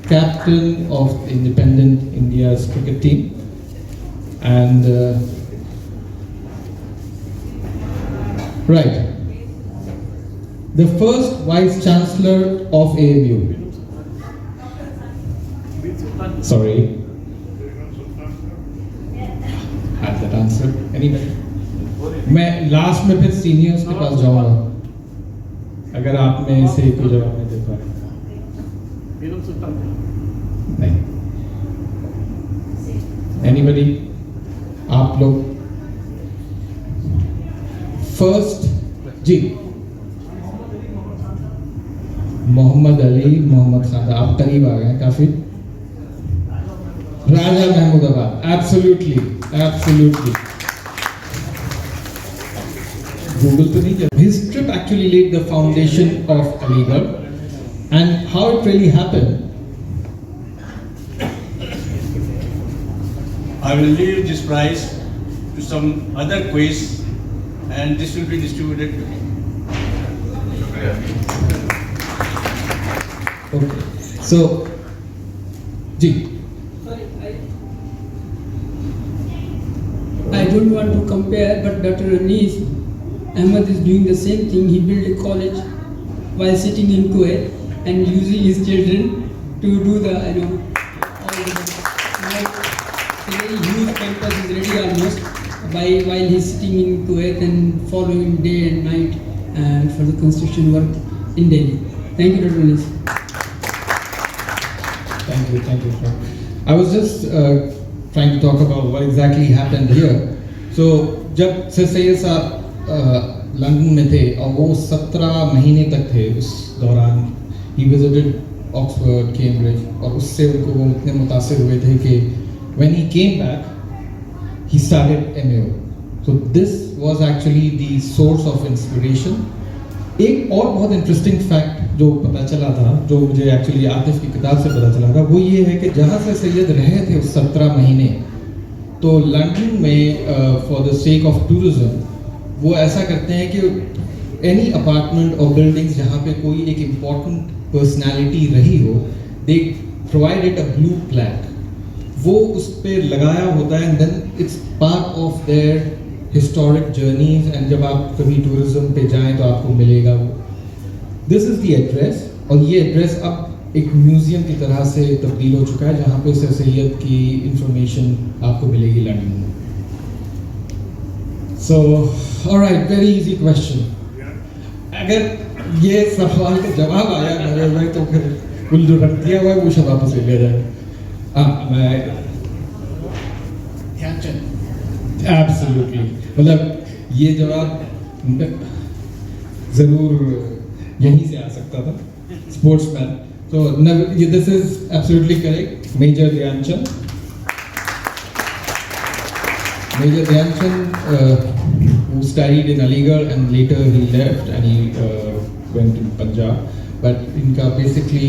captain of independent India's cricket team and right, the first vice chancellor of AMU. Sorry, had that answer. Anyway, میں لاسٹ میں پھر سینئرس کے پاس جاؤں گا اگر آپ میں سے کوئی جواب نہیں دے پائے. نہیں اینی بڈی آپ لوگ فرسٹ جی محمد علی محمد خان. آپ قریب آ گئے ہیں کافی. راجہ محمود آباد. Absolutely absolutely. Google to nature. His trip actually laid the foundation of Aligarh and how it really happened. I will leave this prize to some other quiz and this will be distributed to me. Okay. So, Ji. I don't want to compare, but Dr. Anis Ahmed is doing the same thing. He built a college while sitting in Kuwait and using his children to do the, all the very huge campus is ready almost while he's sitting in Kuwait and following day and night and for the construction work in Delhi. Thank you, Dr. Anis. Thank you. I was just trying to talk about what exactly happened here. So, jab Sir Sayyid Sahab London میں تھے اور وہ 17 مہینے تک تھے اس دوران. ہی visited Oxford Cambridge اور اس سے ان کو وہ اتنے متاثر ہوئے تھے کہ when he came back he started MAO. So this was actually the source of inspiration. ایک اور بہت انٹرسٹنگ فیکٹ جو پتہ چلا تھا جو مجھے ایکچولی عاطف کی کتاب سے پتہ چلا تھا وہ یہ ہے کہ جہاں سے سید رہے تھے اس 17 مہینے تو لنڈن میں for the sake of tourism وہ ایسا کرتے ہیں کہ اینی اپارٹمنٹ اور بلڈنگس جہاں پہ کوئی ایک امپورٹنٹ پرسنالٹی رہی ہو they provide it a blue plaque. وہ اس پہ لگایا ہوتا ہے and then it's part of their historic journeys and جب آپ کبھی ٹورزم پہ جائیں تو آپ کو ملے گا وہ. دس از دی ایڈریس اور یہ ایڈریس اب ایک میوزیم کی طرح سے تبدیل ہو چکا ہے جہاں پہ سر سید کی انفارمیشن آپ کو ملے گی لنڈن میں. So, all right, very easy question. اگر یہ سوال کا جواب آیا نوید بھائی تو پھر کل جو رکھ دیا ہوا ہے وہ شب واپس لے لیا جائے. میں ایبسلیوٹلی مطلب یہ جواب ضرور یہیں سے آ سکتا تھا. Sportsman. So, this is absolutely correct. Major Dhyan Chand. Major Dhyan Chand, who studied in Aligarh and later he left and he went to Punjab. But inka basically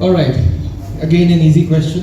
All right, again an easy question.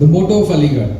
The motto of Aligarh.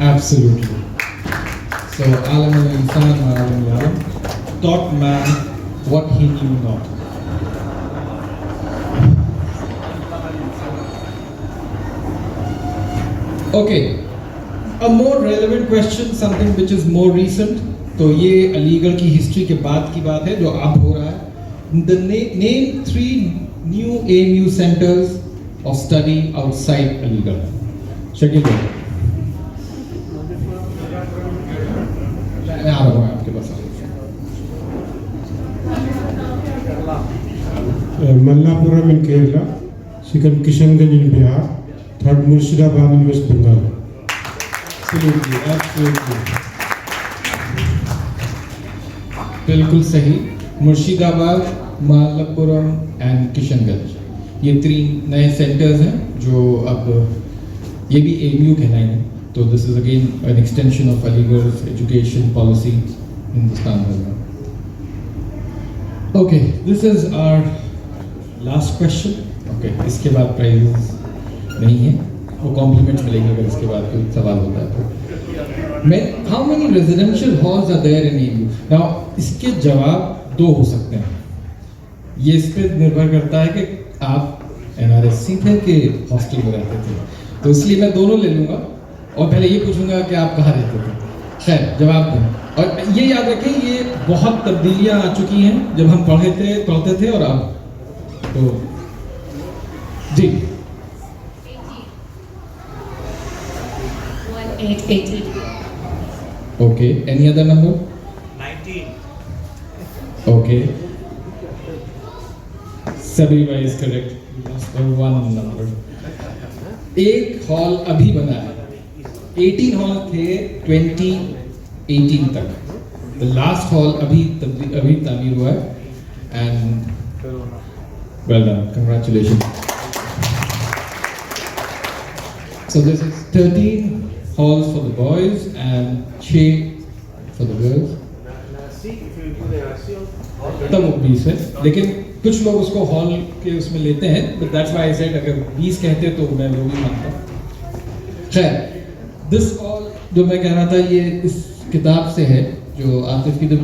Absolutely. So, Alam al-Insan wa Alam al-Alam taught man what he knew not. Okay, a more relevant question, something which is more recent. تو یہ علی گڑھ کی history کے بعد کی بات ہے جو اب ہو رہا ہے. Name 3 new AMU centers of study outside علی گڑھ. شکیل بھائی میں آ رہا ہوں آپ کے پاس. Mallapuram in Kerala, second Kishanganj in Bihar, third Murshidabad in West Bengal. Absolutely, absolutely. بالکل صحیح. مرشید آباد, ملپورم اینڈ کشن گنج, یہ 3 نئے سینٹرز ہیں جو اب یہ بھی اے ایم یو کہلائیں گے. تو this is again an extension of Aligarh education policy Hindustan میں. Okay, this is our last question. Okay, اس کے بعد پرائز نہیں ہے, وہ کمپلیمنٹس ملیں گے اگر اس کے بعد کوئی سوال ہوتا ہے تو. How many residential halls are there in AMU? Now, اس کے جواب 2 ہو سکتے ہیں. یہ اس پہ نربھر کرتا ہے کہ آپ NRSC تھے کہ ہاسٹل میں رہتے تھے. تو اس لیے میں دونوں لے لوں گا اور پہلے یہ پوچھوں گا کہ آپ کہاں رہتے تھے. خیر, جواب دیں. اور یہ یاد رکھیں یہ بہت تبدیلیاں آ چکی ہیں جب ہم پڑھتے تھے اور اب. تو جی 180. Okay, any other number? 19. Okay. Sabri is correct. Just the one number. ایک ہال ابھی بنا ہے. 18 ہال تھے 2018 تک. The last hall ابھی تعمیر ہوا ہے. And well done. Congratulations. So this is 13 halls for the boys and 6 for the girls. تب 20 ہے, لیکن کچھ لوگ اس کو ہال کے اس میں لیتے ہیں, but that's why I said اگر 20 کہتے تو میں وہ بھی مانتا. خیر, this all جو میں کہہ رہا تھا یہ اس کتاب سے ہے جو عاطف کی طرف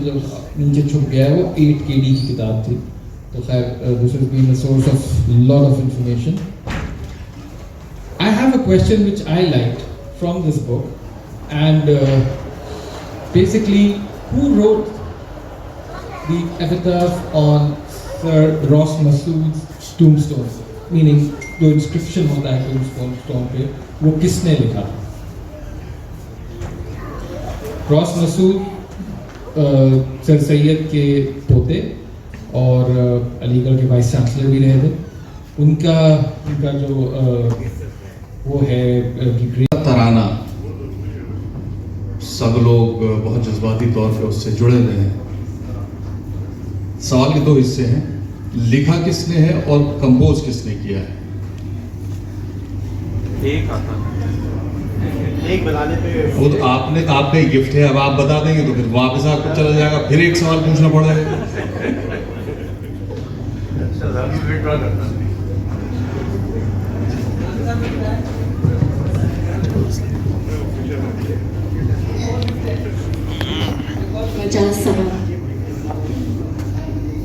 نیچے چھپ گیا ہے, وہ 8 KD کی کتاب تھی. تو خیر, this has been a source of lot of information. I have a question which I liked from this book, and basically who wrote the epitaph on Sir Ross Masood's tombstone, meaning جو inscription ہوتا ہے tombstone پہ وہ کس نے لکھا تھا. راس مسعود سر سید کے پوتے اور علی گڑھ کے وائس چانسلر بھی رہے تھے. ان کا جو وہ ہے ترانہ, سب لوگ بہت جذباتی طور پہ اس سے جڑے ہوئے ہیں. سوال کے 2 حصے ہیں, لکھا کس نے ہے اور کمپوز کس نے کیا ہے. ایک بتانے پہ خود آپ کا ہی گفٹ ہے, اب آپ بتا دیں گے تو پھر واپس آپ کو چلا جائے گا, پھر ایک سوال پوچھنا پڑے گا.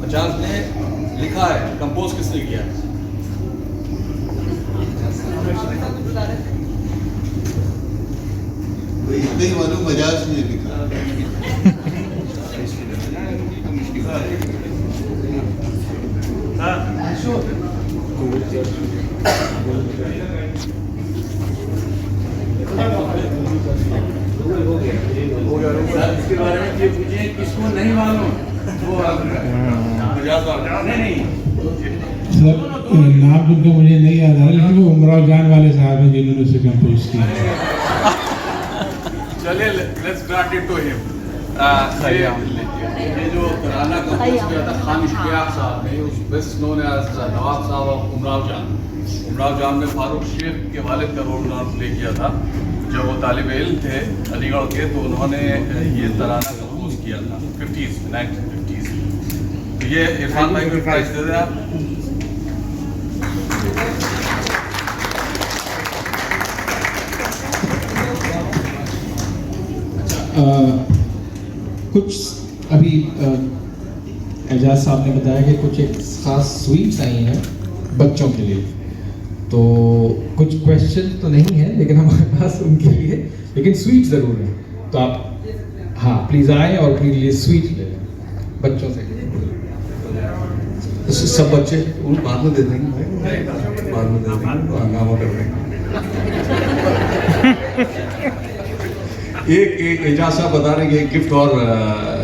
مجاز نے لکھا ہے, کمپوز کس نے کیا؟ اتنے ہی معلوم مجاز نے لکھا. اس کے بارے میں یہ پوچھیں کس کو نہیں معلوم وہ مجاز نہیں. سر نام تو مجھے نہیں یاد آ رہا, لیکن وہ عمراؤ جان والے صاحب ہیں جنہوں نے اسے کمپوز کیا. چلیے لیٹس گرانٹ اٹ ٹو ہم. یہ جو ترانہ کمپوز کیا تھا خان اشتیاق صاحب نے, بیسٹ نون ایز نواب صاحب اور عمراؤ جان. عمراؤ جان نے فاروق شیخ کے والد کا رول پلے کیا تھا. جب وہ طالب علم تھے علی گڑھ کے تو انہوں نے یہ ترانہ کمپوز کیا تھا 1950s. تو یہ عرفان بھائی کو پرائز دے دیں آپ. کچھ ابھی اعجاز صاحب نے بتایا کہ کچھ ایک خاص سویٹس آئی ہیں بچوں کے لیے، تو کچھ کویشچن تو نہیں ہے لیکن ہمارے پاس ان کے لیے لیکن سویٹ ضرور ہے، تو آپ ہاں پلیز آئیں اور اپنے لیے سویٹ لے لیں بچوں سے. سب بچے بعد میں دے دیں گے، بعد میں دے دیں گے، ہنگامہ کر دیں گے. ایک اعجاز صاحب بتا رہے ہیں کہ ایک گفٹ اور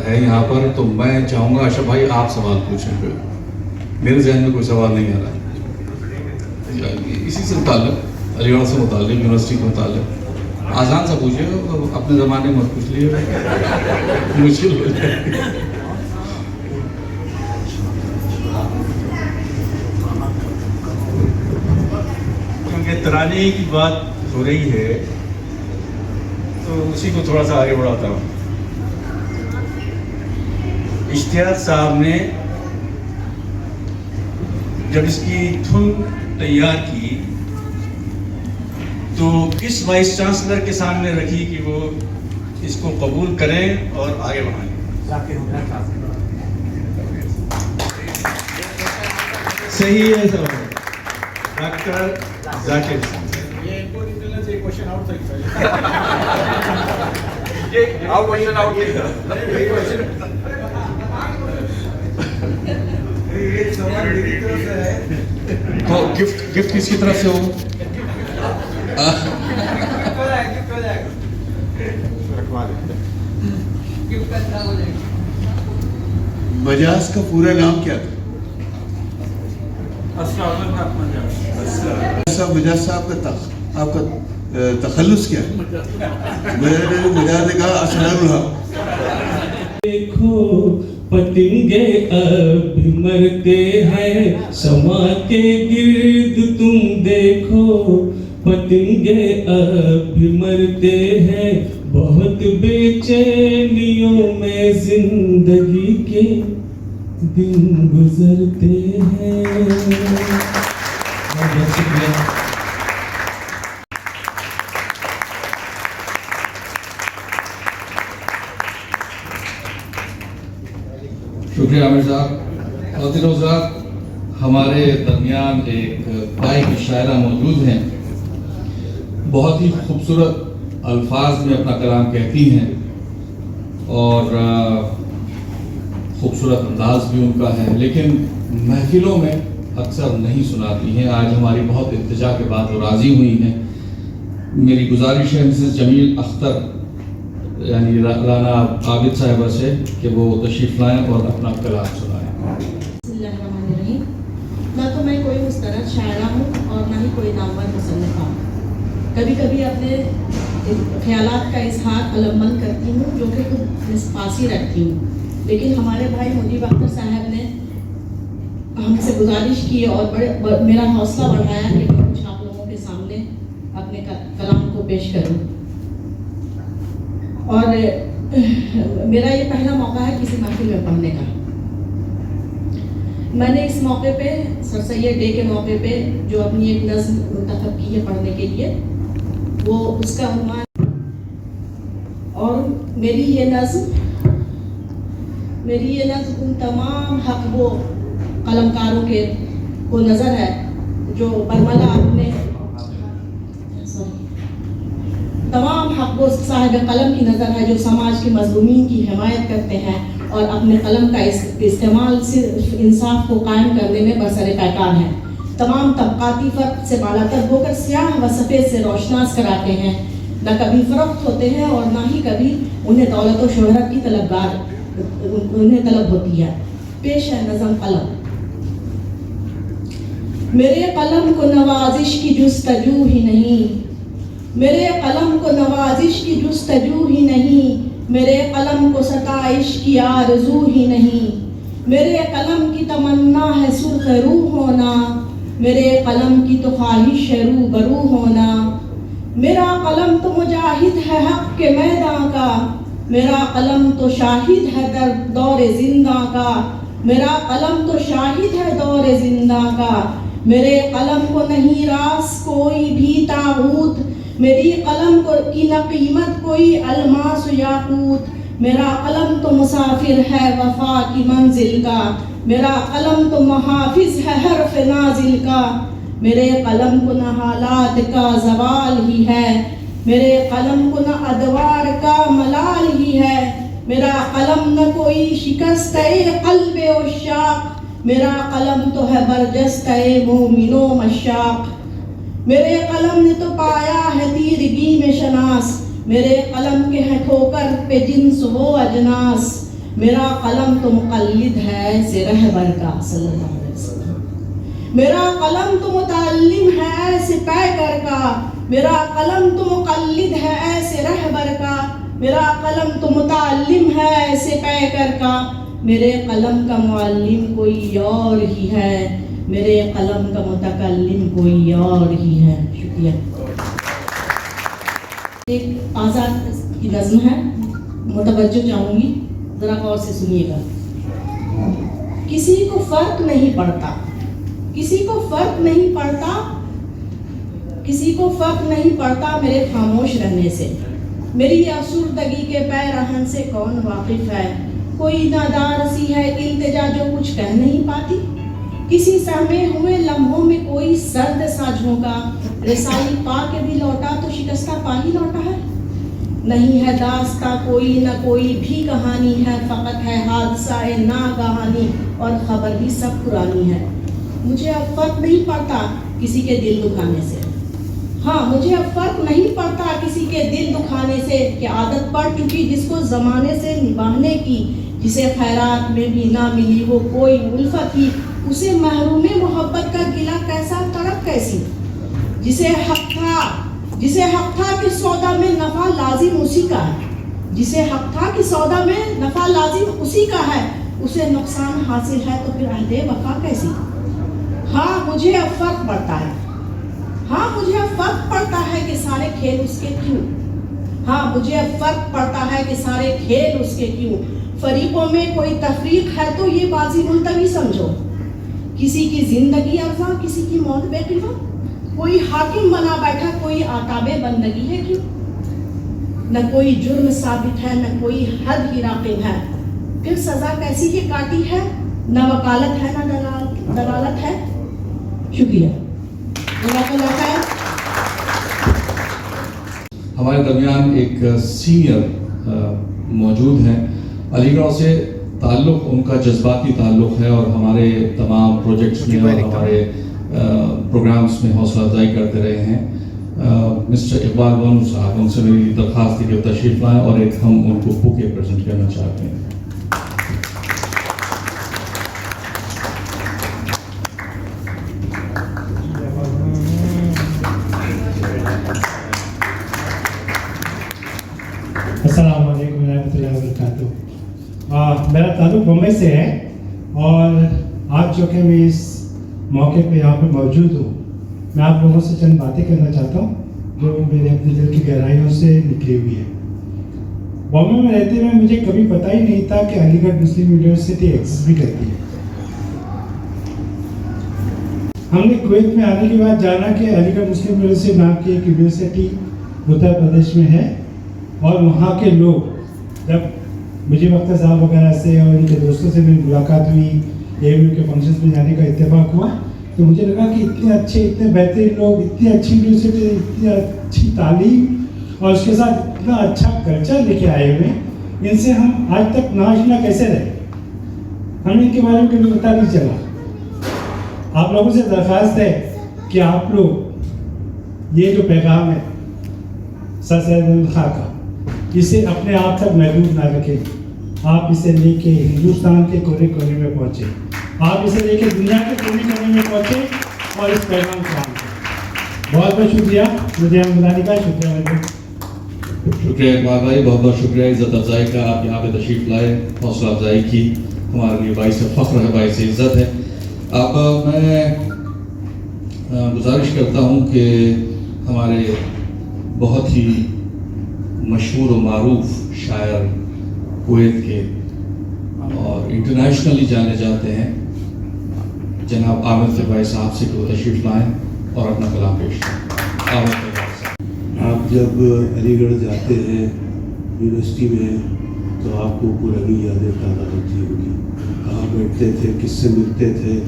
ہے یہاں پر، تو میں چاہوں گا اشرف بھائی آپ سوال پوچھیں. میرے ذہن میں کوئی سوال نہیں آ رہا، اسی سے متعلق، علی گڑھ سے متعلق، یونیورسٹی کے متعلق آسان سا پوچھیے، اپنے زمانے میں مت پوچھ لیے، مشکل ہو جائے. کیونکہ ترانے کی بات ہو رہی ہے تو اسی کو تھوڑا سا آگے بڑھاتا ہوں. اشتیاق صاحب نے جب اس کی دھن تیار کی تو کس وائس چانسلر کے سامنے رکھی کہ وہ اس کو قبول کریں اور آگے بڑھائیں؟ صحیح ہے سوال، ڈاکٹر ذاکر حسین. تو گفٹ کس کی طرف سے ہو؟ مجاز کا پورا نام کیا تھا؟ مجاز صاحب کا آپ کا تخلص کیا ہے؟ مجاز نے کہا اسرار الحق. دیکھو پتنگے اب بھی مرتے ہیں سما کے گرد، تم دیکھو پتنگے اب بھی مرتے ہیں، بہت بے چینیوں میں زندگی کے دن گزرتے ہیں. بہت شکریہ. شکریہ عامر صاحب. خواتین و حضرات، ہمارے درمیان ایک گائیک شاعرہ موجود ہیں، بہت ہی خوبصورت الفاظ میں اپنا کلام کہتی ہیں اور خوبصورت انداز بھی ان کا ہے، لیکن محفلوں میں اکثر نہیں سناتی ہیں. آج ہماری بہت التجا کے بعد وہ راضی ہوئی ہیں. میری گزارش ہے مسز جمیل اختر یعنی رانا عابد صاحبہ سے کہ وہ تشریف لائیں اور اپنا کلام سنائیں. بسم اللہ الرحمن الرحیم. نہ تو میں کوئی مستند شاعرہ ہوں اور نہ ہی کوئی نامور مصنفہ ہوں. کبھی کبھی اپنے خیالات کا اظہار قلم بند کرتی ہوں جو کہ خود نسپاسی رکھتی ہوں، لیکن ہمارے بھائی مجیب اختر صاحب نے ہم سے گزارش کی اور میرا حوصلہ بڑھایا کہ میں کچھ آپ لوگوں کے سامنے اپنے کلام کو پیش کروں. اور میرا یہ پہلا موقع ہے کسی محفل میں پڑھنے کا. میں نے اس موقع پہ سر سید ڈے کے موقع پہ جو اپنی ایک نظم منتخب کی ہے پڑھنے کے لیے، وہ اس کا عنوان، اور میری یہ نظم ان تمام حق وہ قلمکاروں کے کو نظر ہے جو برملا اپنے تمام حق وہ صاحب قلم کی نظر ہے جو سماج کے مظلومین کی حمایت کرتے ہیں اور اپنے قلم کا استعمال صرف انصاف کو قائم کرنے میں برسر پیکار ہیں. تمام طبقاتی فرق سے بالاتر ہو کر سیاہ و سفید سے روشناس کراتے ہیں، نہ کبھی فروخت ہوتے ہیں اور نہ ہی کبھی انہیں دولت و شہرت کی طلب ہوتی ہے. پیش ہے نظم قلم. میرے قلم کو نوازش کی جستجو ہی نہیں، میرے قلم کو نوازش کی جستجو ہی نہیں، میرے قلم کو ستائش کی آرزو ہی نہیں، میرے قلم کی تمنا ہے سرخ روح ہونا، میرے قلم کی تو خواہش ہے روبرو ہونا. میرا قلم تو مجاہد ہے حق کے میدان کا، میرا قلم تو شاہد ہے در دور زندہ کا، میرا قلم تو شاہد ہے دور زندہ کا. میرے قلم کو نہیں راس کوئی بھی طاغوت، میری قلم کی نہ قیمت کوئی الماس و یاقوت، میرا قلم تو مسافر ہے وفا کی منزل کا، میرا قلم تو محافظ ہے حرف نازل کا، میرے قلم کو نہ حالات کا زوال ہی ہے، میرے قلم کو نہ ادوار کا ملال ہی ہے، میرا قلم نہ کوئی شکست قلب عشاق، میرا قلم تو ہے برجستہ مومن و مشاق، میرے قلم نے تو پایا ہے تیرگی میں شناس، میرے قلم کے ہے ٹھوکر پہ جنس و اجناس، میرا قلم تو مقلد ہے ایسے رہبر کا صلی اللہ علیہ وسلم، میرا قلم تو متعلم ہے ایسے پیکر کا، میرا قلم تو مقلد ہے ایسے رہبر کا، میرا قلم تو متعلم ہے ایسے پیکر کا، میرے قلم کا معلم کوئی اور ہی ہے، میرے قلم کا متکلم کوئی اور ہی ہے۔ شکریہ۔ ایک آزاد کی نظم ہے، متوجہ چاہوں گی، ذرا غور سے سنیے گا۔ کسی کو فرق نہیں پڑتا، کسی کو فرق نہیں پڑتا، کسی کو فرق نہیں پڑتا میرے خاموش رہنے سے، میری افسردگی کے پیرہن سے کون واقف ہے، کوئی نادار سی ہے التجا جو کچھ کہہ نہیں پاتی، کسی سہمے ہوئے لمحوں میں کوئی سرد سا جھونکا، رسائی پا کے بھی لوٹا تو شکستہ پا ہی لوٹا ہے، نہیں ہے داستہ کوئی نہ کوئی بھی کہانی ہے، فقط ہے حادثہ ناگہانی اور خبر بھی سب پرانی ہے، مجھے اب فرق نہیں پڑتا کسی کے دل دکھانے سے، ہاں مجھے اب فرق نہیں پڑتا کسی کے دل دکھانے سے، کہ عادت پڑ چکی جس کو زمانے سے نبھانے کی، جسے خیرات میں بھی نہ ملی وہ کوئی الفت ہی، اسے محروم محبت کا گلہ کیسا تڑپ کیسی، جسے حق تھا کہ سودا میں نفع لازم اسی کا ہے، جسے حق تھا کہ سودا میں نفع لازم اسی کا ہے، اسے نقصان حاصل ہے تو پھر عہد وفا کیسی۔ ہاں مجھے اب فرق پڑتا ہے، ہاں مجھے اب فرق پڑتا ہے کہ سارے کھیل اس کے کیوں، ہاں مجھے اب فرق پڑتا ہے کہ سارے کھیل اس کے کیوں، فریقوں میں کوئی تفریق ہے تو یہ بازی ملتوی سمجھو، کسی کی زندگی ارزاں کسی کی موت بے قیمہ، کوئی حاکم بنا بیٹھا کوئی آتاب بندگی ہے کیوں، نہ کوئی جرم ثابت ہے نہ کوئی حد ہی راقب ہے، پھر سزا کیسی ہی کاٹی ہے، نہ وکالت ہے نہ دلالت ہے۔ شکریہ۔ ہمارے درمیان ایک سینئر موجود ہیں، علی گڑھ سے تعلق ان کا جذباتی تعلق ہے اور ہمارے تمام پروجیکٹس میں اور ہمارے پروگرامز میں حوصلہ افزائی کرتے رہے ہیں۔ مسٹر اقبال بانو صاحب، ان سے میری درخواست ہے کہ وہ تشریف لائیں اور ایک ہم ان کو بکے پریزنٹ کرنا چاہتے ہیں۔ السلام علیکم ورحمۃ اللہ وبرکاتہ۔ میرا تعلق بمبئی سے ہے اور آج جو کہ میں اس موقع پہ یہاں پہ موجود ہوں، میں آپ لوگوں سے چند باتیں کرنا چاہتا ہوں جو میرے اپنے دل کی گہرائیوں سے نکلی ہوئی ہے۔ بامبے میں رہتے ہوئے مجھے کبھی پتہ ہی نہیں تھا کہ علی گڑھ مسلم یونیورسٹی ایگزسٹ بھی کرتی ہے۔ ہم نے کویت میں آنے کے بعد جانا کہ علی گڑھ مسلم یونیورسٹی نام کی ایک یونیورسٹی اتر پردیش میں ہے، اور وہاں کے لوگ، جب مجھے وقت صاحب وغیرہ سے اور ان کے دوستوں سے میری ملاقات ہوئی، اے ایم یو کے فنکشنز میں جانے کا اتفاق ہوا، تو مجھے لگا کہ اتنے اچھے اتنے بہترین لوگ، اتنی اچھی یونیورسٹی، اتنی اچھی تعلیم اور اس کے ساتھ اتنا اچھا کلچر لے کے آئے ہوئے، ان سے ہم آج تک ناآشنا کیسے رہے، ہمیں ان کے بارے میں کبھی پتہ نہیں چلا۔ آپ لوگوں سے درخواست ہے کہ آپ لوگ یہ جو پیغام ہے سر سید احمد خان کا، اسے اپنے آپ تک محدود نہ رکھیں، آپ اسے لے کے ہندوستان کے کونے کونے میں پہنچے، آپ اسے لے کے دنیا کے کونے کونے میں پہنچے اور اس پیغام کو عام کریں۔ بہت بہت شکریہ، مجھے ہم بلانے کا شکریہ۔ شکریہ اقبال بھائی، بہت بہت شکریہ عزت افزائی کا، آپ یہاں پہ تشریف لائے، حوصلہ افزائی کی، ہمارے لیے باعث فخر ہے، باعث عزت ہے۔ اب میں گزارش کرتا ہوں کہ ہمارے بہت ہی مشہور و معروف شاعر کویت کے اور انٹرنیشنلی جانے جاتے ہیں جناب عامر طبائی صاحب سے کہ وہ تشریف لائیں اور اپنا کلام پیش کریں۔ آپ جب علی گڑھ جاتے ہیں یونیورسٹی میں تو آپ کو پرانی یادیں تازہ ہوتی ہوگی. کہاں بیٹھتے تھے, کس سے ملتے تھے,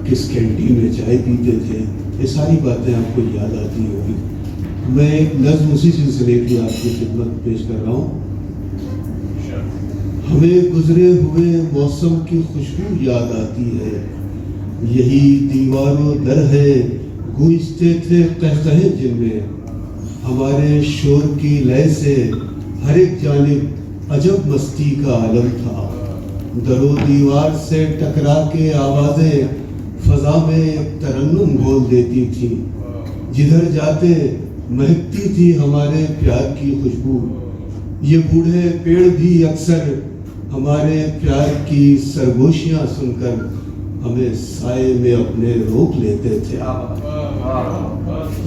کس کینٹین میں چائے پیتے تھے, یہ ساری باتیں آپ کو یاد آتی ہوگی. میں ایک نظم اسی سلسلے کی آپ کی خدمت پیش کر رہا ہوں. ہمیں گزرے ہوئے موسم کی خوشبو یاد آتی ہے, یہی دیوار و در ہے گونجتے تھے قہقہے جن میں, ہمارے شور کی لے سے ہر ایک جانب عجب مستی کا عالم تھا. در و دیوار سے ٹکرا کے آوازیں فضا میں ایک ترنم گھول دیتی تھی, جدھر جاتے مہکتی تھی ہمارے پیار کی خوشبو. یہ بوڑھے پیڑ بھی اکثر ہمارے پیار کی سرگوشیاں سن کر ہمیں سائے میں اپنے روک لیتے تھے.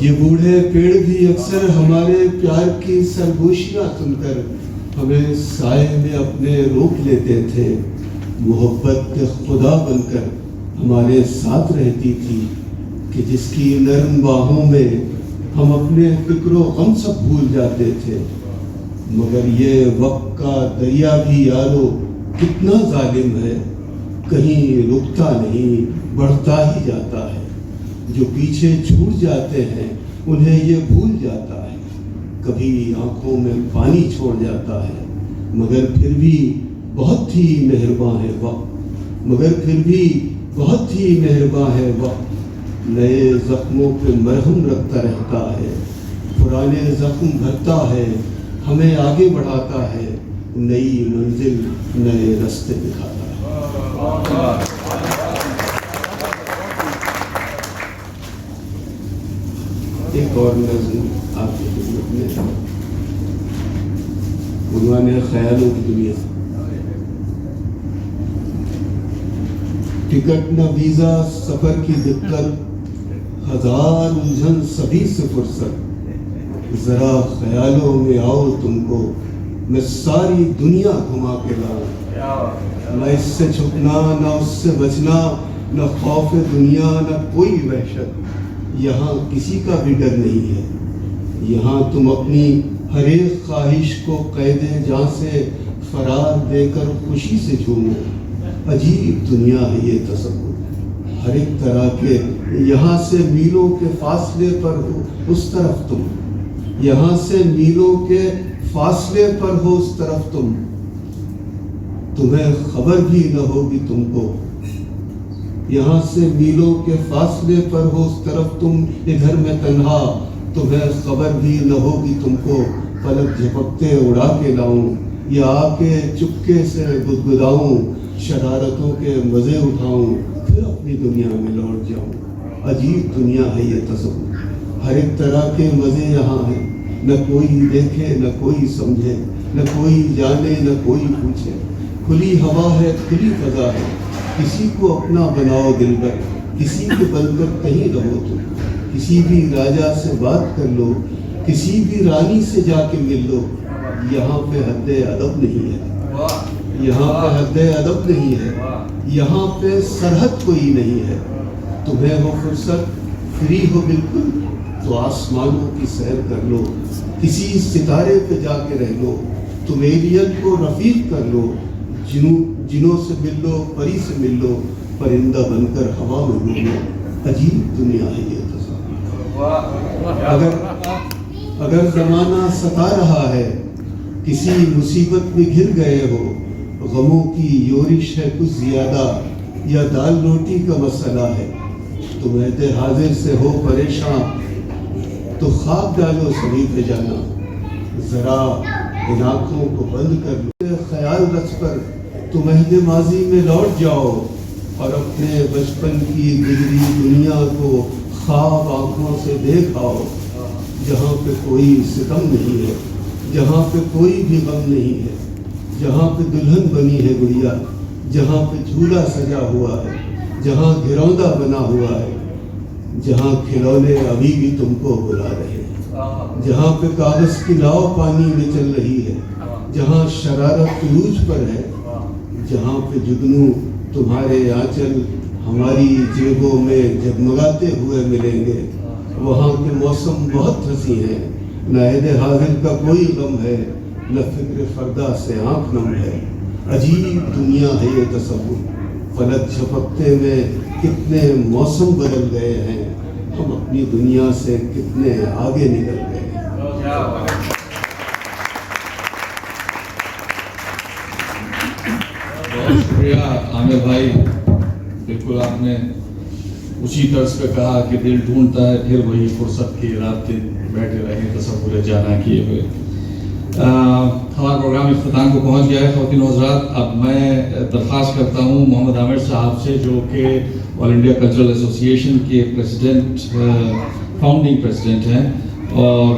یہ بوڑھے پیڑ بھی اکثر ہمارے پیار کی سرگوشیاں سن کر ہمیں سائے میں اپنے روک لیتے تھے. محبت خدا بن کر ہمارے ساتھ رہتی تھی کہ جس کی نرم باہوں میں ہم اپنے فکر و غم سب بھول جاتے تھے. مگر یہ وقت کا دریا بھی یارو کتنا ظالم ہے, کہیں رکتا نہیں بڑھتا ہی جاتا ہے. جو پیچھے چھوٹ جاتے ہیں انہیں یہ بھول جاتا ہے. کبھی آنکھوں میں پانی چھوڑ جاتا ہے, مگر پھر بھی بہت ہی مہرباں ہے وقت, مگر پھر بھی بہت ہی مہرباں ہے وقت. نئے زخموں پہ مرہم رکھتا رہتا ہے, پرانے زخم بھرتا ہے, ہمیں آگے بڑھاتا ہے, نئی منزل نئے راستے دکھاتا ہے. ایک اور نظم آپ کی خدمت میں, عنوان ہے خیالوں کی دنیا. ٹکٹ نہ ویزا سفر کی دقت, ہزار الجھن سبھی سے فرصت, ذرا خیالوں میں آؤ تم کو میں ساری دنیا گھما کے لاؤں. نہ اس سے چھپنا نہ اس سے بچنا, نہ خوف دنیا نہ کوئی وحشت, یہاں کسی کا بھی ڈر نہیں ہے. یہاں تم اپنی ہر ایک خواہش کو قید جاں سے فرار دے کر خوشی سے جھومو. عجیب دنیا ہے یہ تصور, ہر ایک طرح کے یہاں سے میلوں کے فاصلے پر ہو اس طرف تم, یہاں سے میلوں کے فاصلے پر ہو اس طرف تم. تمہیں خبر بھی نہ ہوگی تم کو, یہاں سے میلوں کے فاصلے پر ہو اس طرف تم. ادھر میں تنہا تمہیں خبر بھی نہ ہوگی تم کو, پلک جھپکتے اڑا کے لاؤں یا آ کے چپکے سے گدگداؤں. شرارتوں کے مزے اٹھاؤں پھر اپنی دنیا میں لوٹ جاؤں. عجیب دنیا ہے یہ تصور, ہر ایک طرح کے مزے یہاں ہیں. نہ کوئی دیکھے نہ کوئی سمجھے, نہ کوئی جانے نہ کوئی پوچھے. کھلی ہوا ہے کھلی فضا ہے, کسی کو اپنا بناؤ دل بر, کسی کے بن کر کہیں رہو تم. کسی بھی راجا سے بات کر لو, کسی بھی رانی سے جا کے مل لو. یہاں پہ حد ادب نہیں ہے, یہاں پہ حد ادب نہیں ہے, یہاں پہ سرحد کوئی نہیں ہے. تمہیں ہو فرصت فری ہو بالکل تو آسمانوں کی سیر کر لو, کسی ستارے پہ جا کے رہ لو. تم ایلین کو رفیق کر لو, جنوں سے مل لو, پری سے مل لو, پرندہ بن کر ہوا میں گھوم لو. عجیب دنیا ہے یہ تصور. اگر زمانہ ستا رہا ہے, کسی مصیبت میں گر گئے ہو, غموں کی یورش ہے کچھ زیادہ یا دال روٹی کا مسئلہ ہے, تم عہد حاضر سے ہو پریشان تو خاک ڈالو سبھی پہ جانا. ذرا ان آنکھوں کو بند کر لو, خیال رکھ کر تم عہد ماضی میں لوٹ جاؤ اور اپنے بچپن کی گزری دنیا کو خواب آنکھوں سے دیکھ آؤ. جہاں پہ کوئی ستم نہیں ہے, جہاں پہ کوئی بھی غم نہیں ہے, جہاں پہ دلہن بنی ہے گڑیا, جہاں پہ جھولا سجا ہوا ہے, جہاں گھروندہ بنا ہوا ہے, جہاں کھلونے ابھی بھی تم کو بلا رہے ہیں, جہاں پہ کاغذ کی ناؤ پانی میں چل رہی ہے, جہاں شرارت عروج پر ہے, جہاں پہ جگنو تمہارے آنچل ہماری جیبوں میں جگمگاتے ہوئے ملیں گے. وہاں کے موسم بہت ہنسی ہیں, نہ عہد حاضر کا کوئی غم ہے، نہ فکر فردا سے آنکھ نم ہے. عجیب دنیا ہے یہ تصور، فلک جھپکتے میں کتنے موسم بدل گئے ہیں، ہم اپنی دنیا سے کتنے آگے نکل گئے ہیں. بہت شکریہ عامر بھائی. بالکل آپ نے اسی طرز پہ کہا کہ دل ڈھونڈتا ہے پھر وہی فرصت کی رات دن بیٹھے رہے تصور جانا کیے ہوئے. ہمارا پروگرام اختتام کو پہنچ گیا ہے. خواتین و حضرات، اب میں درخواست کرتا ہوں محمد عامر صاحب سے، جو کہ آل انڈیا کلچرل ایسوسیشن کے پریزیڈنٹ، فاؤنڈنگ پریزیڈنٹ ہیں، اور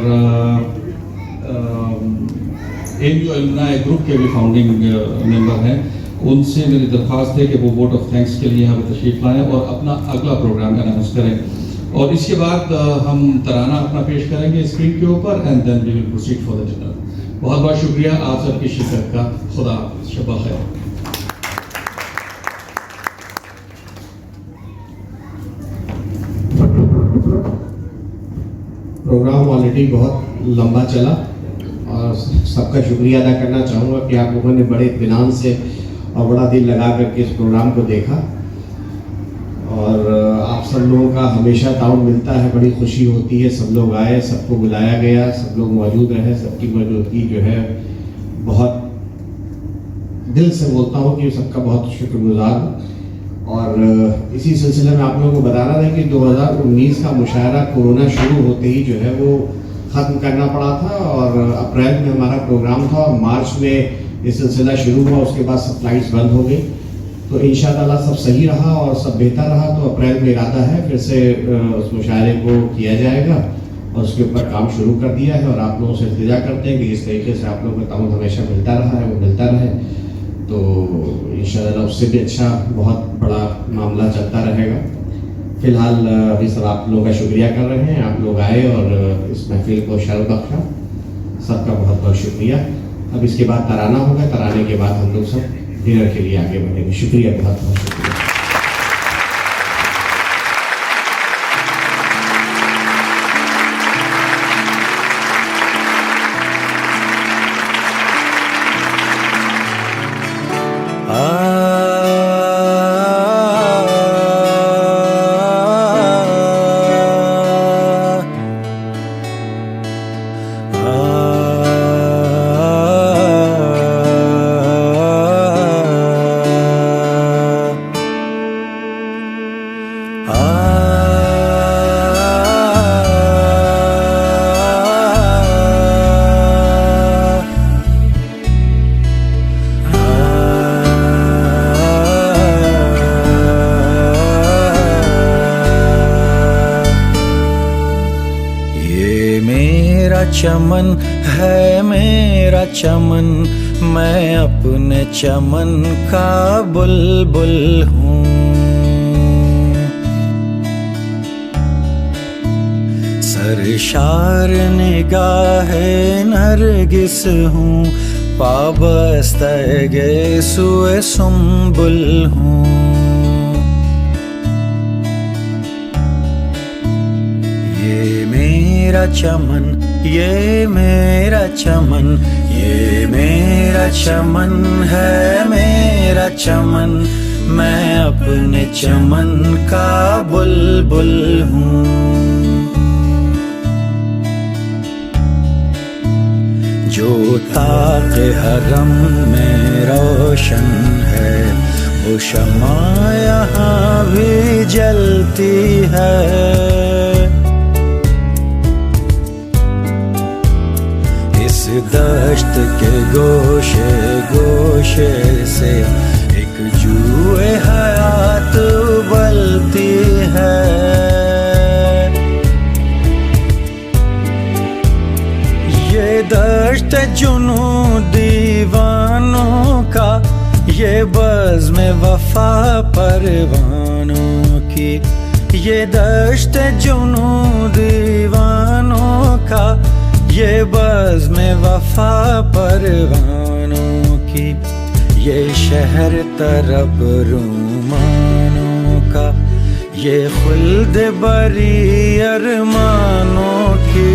AMU الومنائی گروپ کے بھی فاؤنڈنگ ممبر ہیں. ان سے میری درخواست ہے کہ وہ ووٹ آف تھینکس کے لیے یہاں پہ تشریف لائیں اور اپنا اگلا پروگرام اناؤنس کریں. اور اس کے بعد ہم ترانہ اپنا پیش کریں گے اسکرین کے اوپر، and then we will proceed for the dinner. بہت بہت شکریہ آپ سب کی شرکت کا. خدا حافظ. شب خیر. پروگرام آلریڈی بہت لمبا چلا اور سب کا شکریہ ادا کرنا چاہوں گا کہ آپ لوگوں نے بڑے اطمینان سے اور بڑا دل لگا کر کے اس پروگرام کو دیکھا. اور آپ سب لوگوں کا ہمیشہ تعاون ملتا ہے، بڑی خوشی ہوتی ہے. سب لوگ آئے، سب کو بلایا گیا، سب لوگ موجود رہے. سب کی موجودگی جو ہے بہت دل سے بولتا ہوں کہ سب کا بہت شکر گزار ہوں. اور اسی سلسلے میں آپ لوگوں کو بتانا تھا کہ 2019 کا مشاعرہ کورونا شروع ہوتے ہی جو ہے وہ ختم کرنا پڑا تھا، اور اپریل میں ہمارا پروگرام تھا اور مارچ میں یہ سلسلہ شروع ہوا. اس کے بعد سب فلائٹس بند ہو گئی. تو انشاءاللہ سب صحیح رہا اور سب بہتر رہا. تو اپریل میں ارادہ ہے پھر سے اس مشاعرے کو کیا جائے گا اور اس کے اوپر کام شروع کر دیا ہے. اور آپ لوگوں سے التجا کرتے ہیں کہ اس طریقے سے آپ لوگوں کا تعاون ہمیشہ ملتا رہا ہے، وہ ملتا رہے. تو انشاءاللہ اس سے بھی اچھا بہت بڑا معاملہ چلتا رہے گا. فی الحال ابھی سب آپ لوگوں کا شکریہ کر رہے ہیں. آپ لوگ آئے اور اس محفل کو شرف بخشا. سب کا بہت بہت شکریہ. اب اس کے بعد ترانہ ہوگا. ترانے کے بعد ہم لوگ سب ڈنر کے لیے آگے بڑھیں گے. شکریہ، بہت بہت شکریہ. چمن ہے میرا چمن، میں اپنے چمن کا بلبل ہوں. سرشار نگاہ نرگس ہوں، پابستہ گیسوئے سنبل ہوں. یہ میرا چمن، یہ میرا چمن، یہ میرا چمن ہے میرا چمن، میں اپنے چمن کا بلبل ہوں. جو طاق حرم میں روشن ہے، وہ شمع یہاں بھی جلتی ہے. دشت کے گوشے گوشے سے ایک جوئے حیات ابلتی ہے. یہ دشت جنوں دیوانوں کا، یہ بزم وفا پروانوں کی. یہ دشت جنوں دیوانوں کا، یہ بزم وفا پروانوں کی. یہ شہر طرب رومانوں کا، یہ خلد بری ارمانوں کی.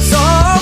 100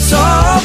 100